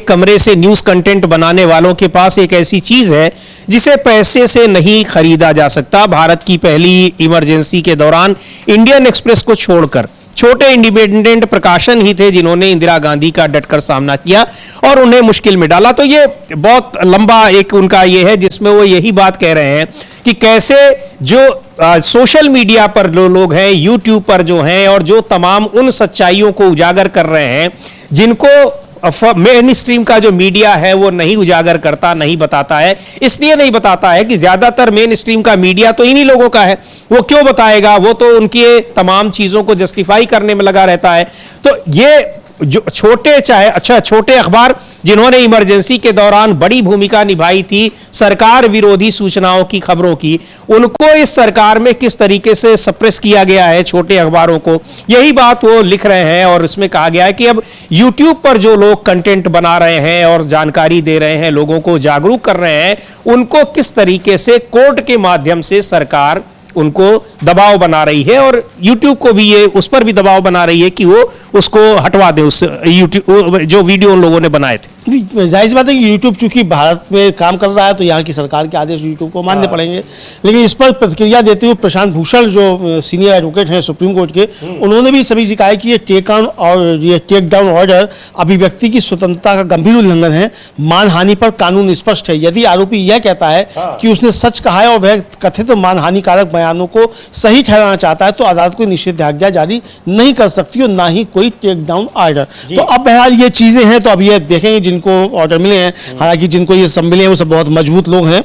कमरे से न्यूज कंटेंट बनाने वालों के पास एक ऐसी चीज है जिसे पैसे से नहीं खरीदा जा सकता। भारत की पहली इमरजेंसी के दौरान इंडियन एक्सप्रेस को छोड़कर छोटे इंडिपेंडेंट प्रकाशन ही थे जिन्होंने इंदिरा गांधी का डटकर सामना किया और उन्हें मुश्किल में डाला। तो ये बहुत लंबा एक उनका ये है जिसमें वो यही बात कह रहे हैं कि कैसे जो सोशल मीडिया पर जो लोग हैं, यूट्यूब पर जो हैं और जो तमाम उन सच्चाइयों को उजागर कर रहे हैं जिनको मेन स्ट्रीम का जो मीडिया है वो नहीं उजागर करता, नहीं बताता है। इसलिए नहीं बताता है कि ज्यादातर मेन स्ट्रीम का मीडिया तो इन्हीं लोगों का है, वो क्यों बताएगा, वो तो उनकी तमाम चीजों को जस्टिफाई करने में लगा रहता है। तो ये जो छोटे, चाहे अच्छा छोटे अखबार जिन्होंने इमरजेंसी के दौरान बड़ी भूमिका निभाई थी सरकार विरोधी सूचनाओं की, खबरों की, उनको इस सरकार में किस तरीके से सप्रेस किया गया है, छोटे अखबारों को, यही बात वो लिख रहे हैं। और इसमें कहा गया है कि अब YouTube पर जो लोग कंटेंट बना रहे हैं और जानकारी दे रहे हैं, लोगों को जागरूक कर रहे हैं, उनको किस तरीके से कोर्ट के माध्यम से सरकार उनको दबाव बना रही है, और YouTube को भी ये उस पर भी दबाव बना रही है कि वो उसको हटवा दे, उस YouTube जो वीडियो उन लोगों ने बनाए थे। जाहिर सी बात है कि यूट्यूब चूंकि भारत में काम कर रहा है तो यहाँ की सरकार के आदेश यूट्यूब को मानने पड़ेंगे। लेकिन इस पर प्रतिक्रिया देते हुए प्रशांत भूषण जो सीनियर एडवोकेट हैं सुप्रीम कोर्ट के, उन्होंने भी सभी जी कहा है कि ये टेक डाउन ऑर्डर अभिव्यक्ति की स्वतंत्रता का गंभीर उल्लंघन है, मानहानि पर कानून स्पष्ट है। यदि आरोपी यह कहता है कि उसने सच कहा है और वह कथित मानहानिकारक बयानों को सही ठहराना चाहता है तो अदालत कोई निषेधाज्ञा जारी नहीं कर सकती और ना ही कोई टेक डाउन ऑर्डर। तो अब बहरहाल ये चीजें हैं, तो अब ये देखेंगे जिनको ऑर्डर मिले हैं, हालांकि जिनको ये सब मिले हैं वो सब बहुत मजबूत लोग हैं,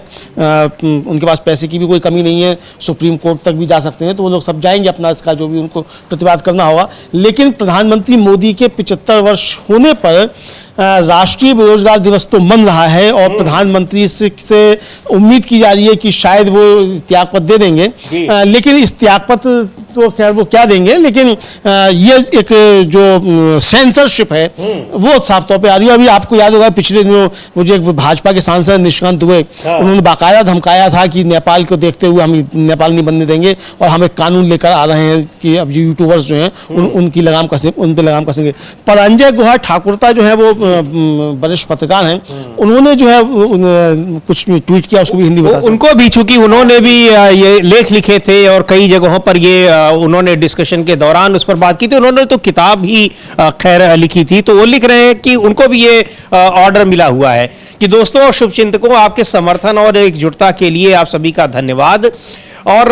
उनके पास पैसे की भी कोई कमी नहीं है, सुप्रीम कोर्ट तक भी जा सकते हैं, तो वो लोग सब जाएंगे अपना इसका जो भी उनको प्रतिवाद करना होगा। लेकिन प्रधानमंत्री मोदी के 75 वर्ष होने पर राष्ट्रीय बेरोजगार दिवस तो मन रहा है और प्रधानमंत्री से उम्मीद की जा रही है कि शायद वो त्यागपत्र दे देंगे, लेकिन इस त्यागपत्र तो खैर वो क्या देंगे, लेकिन ये एक जो सेंसरशिप है वो साफ तौर पे आ रही है। अभी आपको याद होगा पिछले दिनों वो जो एक भाजपा के सांसद निशिकांत दुबे, उन्होंने बाकायदा धमकाया था कि नेपाल को देखते हुए हम नेपाल नहीं बनने देंगे और हम एक कानून लेकर आ रहे हैं कि अब जो यूट्यूबर्स जो हैं उनकी लगाम कसे, उन पर लगाम कसेंगे। परंजय गुहा ठाकुरता जो है वो वरिष्ठ पत्रकार हैं, उन्होंने जो है कुछ ट्वीट किया, उसको भी हिंदी में उनको भी, चूंकि उन्होंने भी ये लेख लिखे थे और कई जगहों पर ये उन्होंने डिस्कशन के दौरान उस पर बात की थी, उन्होंने तो किताब ही खैर लिखी थी, तो वो लिख रहे हैं कि उनको भी ये ऑर्डर मिला हुआ है कि दोस्तों और शुभचिंतकों, आपके समर्थन और एकजुटता के लिए आप सभी का धन्यवाद। और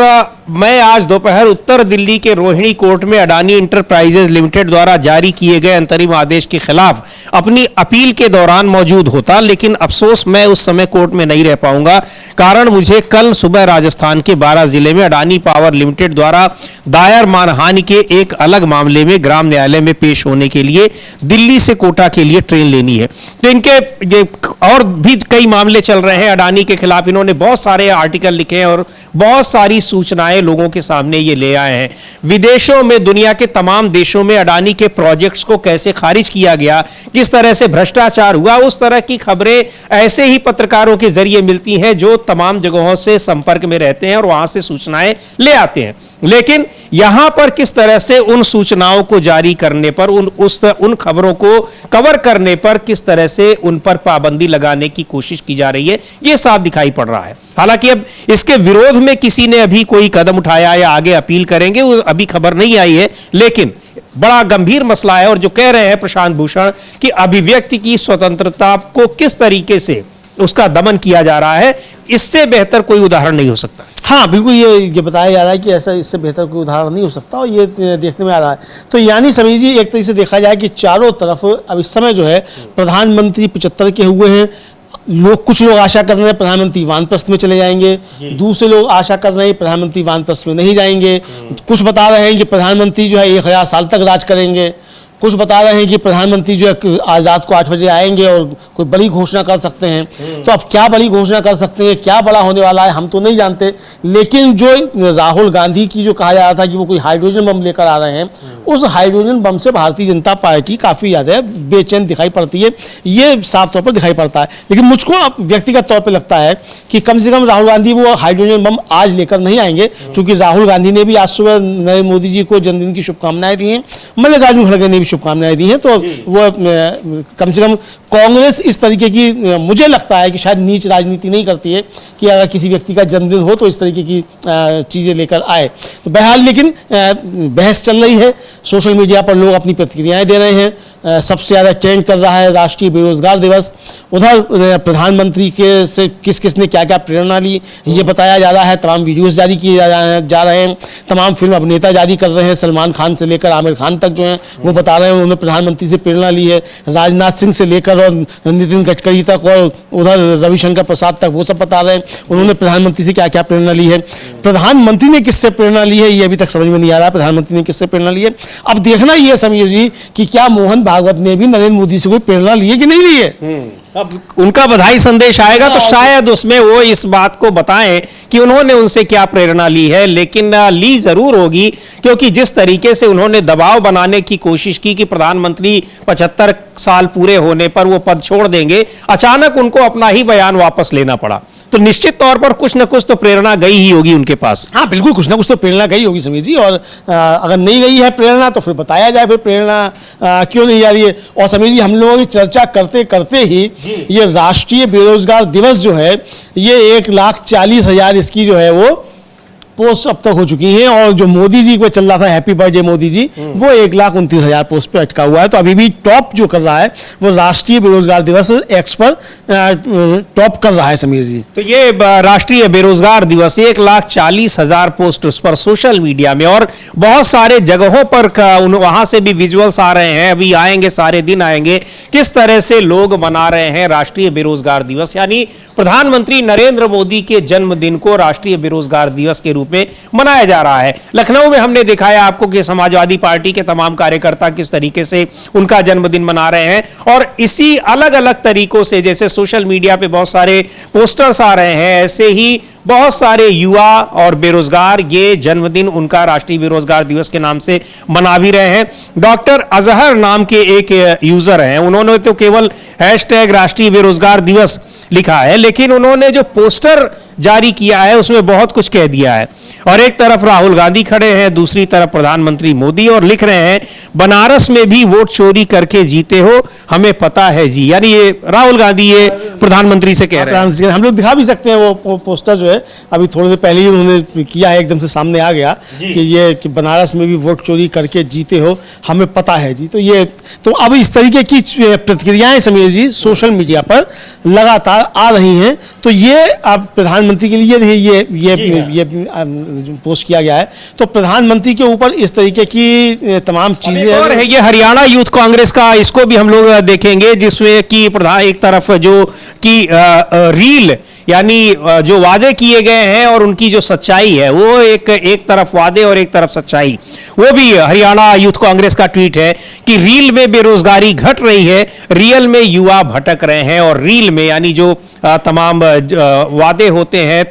मैं आज दोपहर उत्तर दिल्ली के रोहिणी कोर्ट में अडानी इंटरप्राइजेज लिमिटेड द्वारा जारी किए गए अंतरिम आदेश के खिलाफ अपनी अपील के दौरान मौजूद होता, लेकिन अफसोस मैं उस समय कोर्ट में नहीं रह पाऊंगा, कारण मुझे कल सुबह राजस्थान के 12 जिले में अडानी पावर लिमिटेड द्वारा दायर मानहानि के एक अलग मामले में ग्राम न्यायालय में पेश होने के लिए दिल्ली से कोटा के लिए ट्रेन लेनी है। तो इनके और भी कई मामले चल रहे हैं अडानी के खिलाफ, इन्होंने बहुत सारे आर्टिकल लिखे हैं और बहुत सारी सूचनाएं लोगों के सामने ये ले आए हैं। विदेशों में, दुनिया के तमाम देशों में अडानी के प्रोजेक्ट्स को कैसे खारिज किया गया, किस तरह से भ्रष्टाचार हुआ, उस तरह की खबरें ऐसे ही पत्रकारों के जरिए मिलती हैं जो तमाम जगहों से संपर्क में रहते हैं और वहां से सूचनाएं ले आते हैं। लेकिन यहां पर किस तरह से उन सूचनाओं को जारी करने पर, उन खबरों को कवर करने पर किस तरह से उन पर पाबंदी लगाने की कोशिश की जा रही है, यह साफ दिखाई पड़ रहा है। हालांकि अब इसके विरोध में किसी ने अभी कोई कदम उठाया या आगे अपील करेंगे वो अभी खबर नहीं आई है, लेकिन बड़ा गंभीर मसला है। और जो कह रहे हैं प्रशांत भूषण कि अभिव्यक्ति की स्वतंत्रता को किस तरीके से उसका दमन किया जा रहा है, इससे बेहतर कोई उदाहरण नहीं हो सकता। हाँ बिल्कुल, ये बताया जा रहा है कि ऐसा इससे बेहतर कोई उदाहरण नहीं हो सकता और ये देखने में आ रहा है। तो यानी समीर जी, एक तरीके से देखा जाए कि चारों तरफ अब इस समय जो है प्रधानमंत्री 75 के हुए हैं, कुछ लोग आशा कर रहे हैं प्रधानमंत्री वानप्रस्थ में चले जाएंगे, दूसरे लोग आशा कर रहे हैं प्रधानमंत्री वानप्रस्थ में नहीं जाएंगे, कुछ बता रहे हैं कि प्रधानमंत्री जो है 1000 साल तक राज करेंगे, कुछ बता रहे हैं कि प्रधानमंत्री जो है आज रात को 8 बजे आएंगे और कोई बड़ी घोषणा कर सकते हैं। तो अब क्या बड़ी घोषणा कर सकते हैं, क्या बड़ा होने वाला है, हम तो नहीं जानते। लेकिन जो राहुल गांधी की जो कहा जा रहा था कि वो कोई हाइड्रोजन बम लेकर आ रहे हैं, उस हाइड्रोजन बम से भारतीय जनता पार्टी काफ़ी ज़्यादा बेचैन दिखाई पड़ती है, ये साफ तौर पर दिखाई पड़ता है। लेकिन मुझको व्यक्तिगत तौर पर लगता है कि कम से कम राहुल गांधी वो हाइड्रोजन बम आज लेकर नहीं आएंगे, क्योंकि राहुल गांधी ने भी आज सुबह नरेंद्र मोदी जी को जन्मदिन की शुभकामनाएं दी हैं, मल्लिकार्जुन खड़गे ने भी शुभकामनाएं दी हैं, तो वो कम से कम कांग्रेस इस तरीके की मुझे लगता है कि शायद नीच राजनीति नहीं करती है कि अगर किसी व्यक्ति का जन्मदिन हो तो इस तरीके की चीज़ें लेकर आए। तो बहरहाल लेकिन बहस चल रही है, सोशल मीडिया पर लोग अपनी प्रतिक्रियाएं दे रहे हैं। सबसे ज़्यादा ट्रेंड कर रहा है राष्ट्रीय बेरोजगार दिवस। उधर प्रधानमंत्री के से किस किस ने क्या क्या प्रेरणा ली ये बताया जा रहा है। तमाम वीडियोस जारी किए जा रहे हैं, तमाम फिल्म अभिनेता जारी कर रहे हैं, सलमान खान से लेकर आमिर खान तक जो हैं वो बता रहे हैं उन्होंने प्रधानमंत्री से प्रेरणा ली है। राजनाथ सिंह से लेकर और नितिन गडकरी तक और उधर रविशंकर प्रसाद तक वो सब बता रहे हैं उन्होंने प्रधानमंत्री से क्या क्या प्रेरणा ली है। प्रधानमंत्री ने किससे प्रेरणा ली है ये अभी तक समझ में नहीं आ रहा, प्रधानमंत्री ने किससे प्रेरणा ली है। अब देखना ये समीर जी कि क्या मोहन भागवत ने भी नरेंद्र मोदी से कोई प्रेरणा ली है कि नहीं ली है। अब उनका बधाई संदेश आएगा तो शायद उसमें वो इस बात को बताएं कि उन्होंने उनसे क्या प्रेरणा ली है, लेकिन ली जरूर होगी, क्योंकि जिस तरीके से उन्होंने दबाव बनाने की कोशिश की कि प्रधानमंत्री 75 साल पूरे होने पर वो पद छोड़ देंगे, अचानक उनको अपना ही बयान वापस लेना पड़ा। तो निश्चित तौर पर कुछ न कुछ तो प्रेरणा गई ही होगी उनके पास। हाँ बिल्कुल, कुछ ना कुछ तो प्रेरणा गई होगी समीर जी, और अगर नहीं गई है प्रेरणा तो फिर बताया जाए फिर प्रेरणा क्यों नहीं जा रही है। और समीर जी हम लोगों की चर्चा करते करते ही ये राष्ट्रीय बेरोजगार दिवस जो है ये 1,40,000 इसकी जो है वो पोस्ट अब तक हो चुकी हैं, और जो मोदी जी पे चल रहा था हैप्पी बर्थडे मोदी जी वो 1,29,000 पोस्ट पे अटका हुआ है। तो अभी भी टॉप जो कर रहा है वो राष्ट्रीय बेरोजगार दिवस एक्स पर टॉप कर रहा है समीर जी। तो ये राष्ट्रीय बेरोजगार दिवस 1,40,000 पोस्ट उस पर सोशल मीडिया में और बहुत सारे जगहों पर वहां से भी विजुअल्स आ रहे हैं, अभी आएंगे, सारे दिन आएंगे, किस तरह से लोग मना रहे हैं राष्ट्रीय बेरोजगार दिवस, यानी प्रधानमंत्री नरेंद्र मोदी के जन्मदिन को राष्ट्रीय बेरोजगार दिवस के रूप में मनाया जा रहा है। लखनऊ में हमने दिखाया आपको कि समाजवादी पार्टी के तमाम कार्यकर्ता किस तरीके से उनका जन्मदिन मना रहे हैं, और इसी अलग अलग तरीकों से जैसे सोशल मीडिया पे बहुत सारे पोस्टर्स आ रहे हैं, ऐसे ही बहुत सारे युवा और बेरोजगार ये जन्मदिन उनका राष्ट्रीय बेरोजगार दिवस के नाम से मना भी रहे हैं। डॉक्टर अजहर नाम के एक यूजर हैं, उन्होंने तो केवल हैशटैग राष्ट्रीय बेरोजगार दिवस लिखा है, लेकिन उन्होंने जो पोस्टर जारी किया है उसमें बहुत कुछ कह दिया है। और एक तरफ राहुल गांधी खड़े हैं, दूसरी तरफ प्रधानमंत्री मोदी, और लिख रहे हैं बनारस में भी वोट चोरी करके जीते हो, हमें पता है जी। यानी ये राहुल गांधी ये प्रधानमंत्री से कह रहे हैं। हम लोग दिखा भी सकते हैं वो पोस्टर जो है, अभी थोड़ी देर पहले ही उन्होंने किया है, एकदम से सामने आ गया कि ये कि बनारस में भी वोट चोरी करके जीते हो, हमें पता है जी। तो ये तो अब इस तरीके की प्रतिक्रियाएं समीर जी सोशल मीडिया पर लगातार आ रही हैं। तो ये अब प्रधानमंत्री के लिए ये पोस्ट किया गया है, तो प्रधानमंत्री के ऊपर इस तरीके की तमाम चीजें और है। ये हरियाणा यूथ कांग्रेस का, इसको भी हम लोग देखेंगे, जिसमें कि प्रधान एक तरफ जो कि रील यानी जो वादे किए गए हैं और उनकी जो सच्चाई है वो एक तरफ वादे और एक तरफ सच्चाई, वो भी हरियाणा यूथ कांग्रेस का ट्वीट है कि रील में बेरोजगारी घट रही है, रियल में युवा भटक रहे हैं। और रील में यानी जो तमाम वादे होते हैं,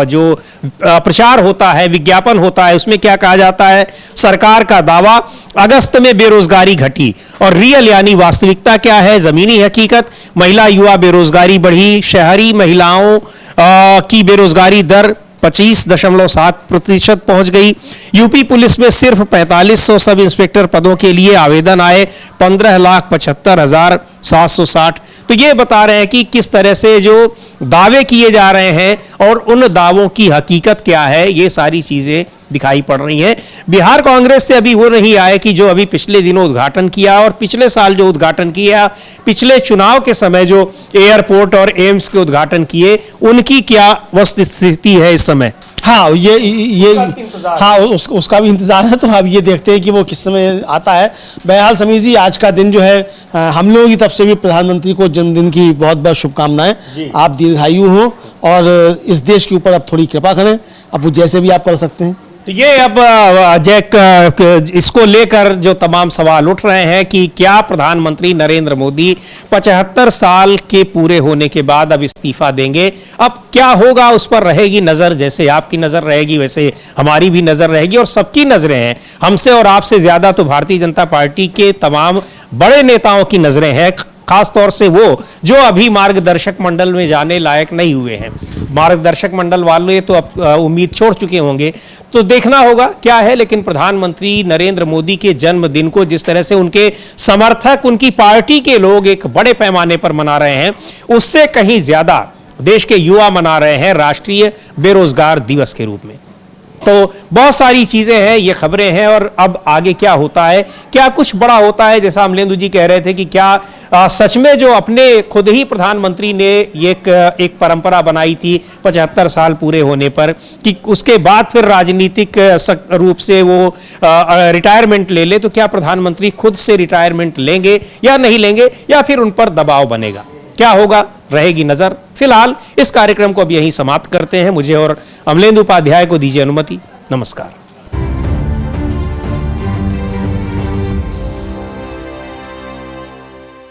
जो प्रचार होता है, विज्ञापन होता है, उसमें क्या कहा जाता है, सरकार का दावा अगस्त में बेरोजगारी घटी, और रियल यानी वास्तविकता क्या है, जमीनी हकीकत, महिला युवा बेरोजगारी बढ़ी, शहरी महिलाओं की बेरोजगारी दर 25.7% पहुंच गई। यूपी पुलिस में सिर्फ 4500 सब इंस्पेक्टर पदों के लिए आवेदन आए, 15,75,760। तो ये बता रहे हैं कि किस तरह से जो दावे किए जा रहे हैं और उन दावों की हकीकत क्या है, ये सारी चीजें दिखाई पड़ रही हैं। बिहार कांग्रेस से अभी वो नहीं आए कि जो अभी पिछले दिनों उद्घाटन किया और पिछले साल जो उद्घाटन किया, पिछले चुनाव के समय जो एयरपोर्ट और एम्स के उद्घाटन किए, उनकी क्या वस्तुस्थिति है इस समय। हाँ ये हाँ उसका भी इंतजार है। तो अब ये देखते हैं कि वो किस समय आता है। बहरहाल समीर जी आज का दिन जो है हम लोगों की तरफ से भी प्रधानमंत्री को जन्मदिन की बहुत बहुत शुभकामनाएं। आप दीर्घायु हों और इस देश के ऊपर अब थोड़ी कृपा करें, अब वो जैसे भी आप कर सकते हैं। तो ये अब इसको लेकर जो तमाम सवाल उठ रहे हैं कि क्या प्रधानमंत्री नरेंद्र मोदी 75 साल के पूरे होने के बाद अब इस्तीफा देंगे, अब क्या होगा उस पर रहेगी नजर। जैसे आपकी नजर रहेगी वैसे हमारी भी नजर रहेगी, और सबकी नजरें हैं, हमसे और आपसे ज्यादा तो भारतीय जनता पार्टी के तमाम बड़े नेताओं की नजरें हैं, खास तौर से वो जो अभी मार्गदर्शक मंडल में जाने लायक नहीं हुए हैं। मार्गदर्शक मंडल वाले तो अब उम्मीद छोड़ चुके होंगे, तो देखना होगा क्या है। लेकिन प्रधानमंत्री नरेंद्र मोदी के जन्मदिन को जिस तरह से उनके समर्थक, उनकी पार्टी के लोग एक बड़े पैमाने पर मना रहे हैं, उससे कहीं ज्यादा देश के युवा मना रहे हैं राष्ट्रीय बेरोजगार दिवस के रूप में। तो बहुत सारी चीजें हैं, ये खबरें हैं, और अब आगे क्या होता है, क्या कुछ बड़ा होता है। जैसा अमलेंदु जी कह रहे थे कि क्या सच में जो अपने खुद ही प्रधानमंत्री ने ये एक परंपरा बनाई थी 75 साल पूरे होने पर कि उसके बाद फिर राजनीतिक रूप से वो रिटायरमेंट ले ले, तो क्या प्रधानमंत्री खुद से रिटायरमेंट लेंगे या नहीं लेंगे, या फिर उन पर दबाव बनेगा, क्या होगा, रहेगी नजर। फिलहाल इस कार्यक्रम को अब यहीं समाप्त करते हैं। मुझे और अमलेंदु उपाध्याय को दीजिए अनुमति। नमस्कार।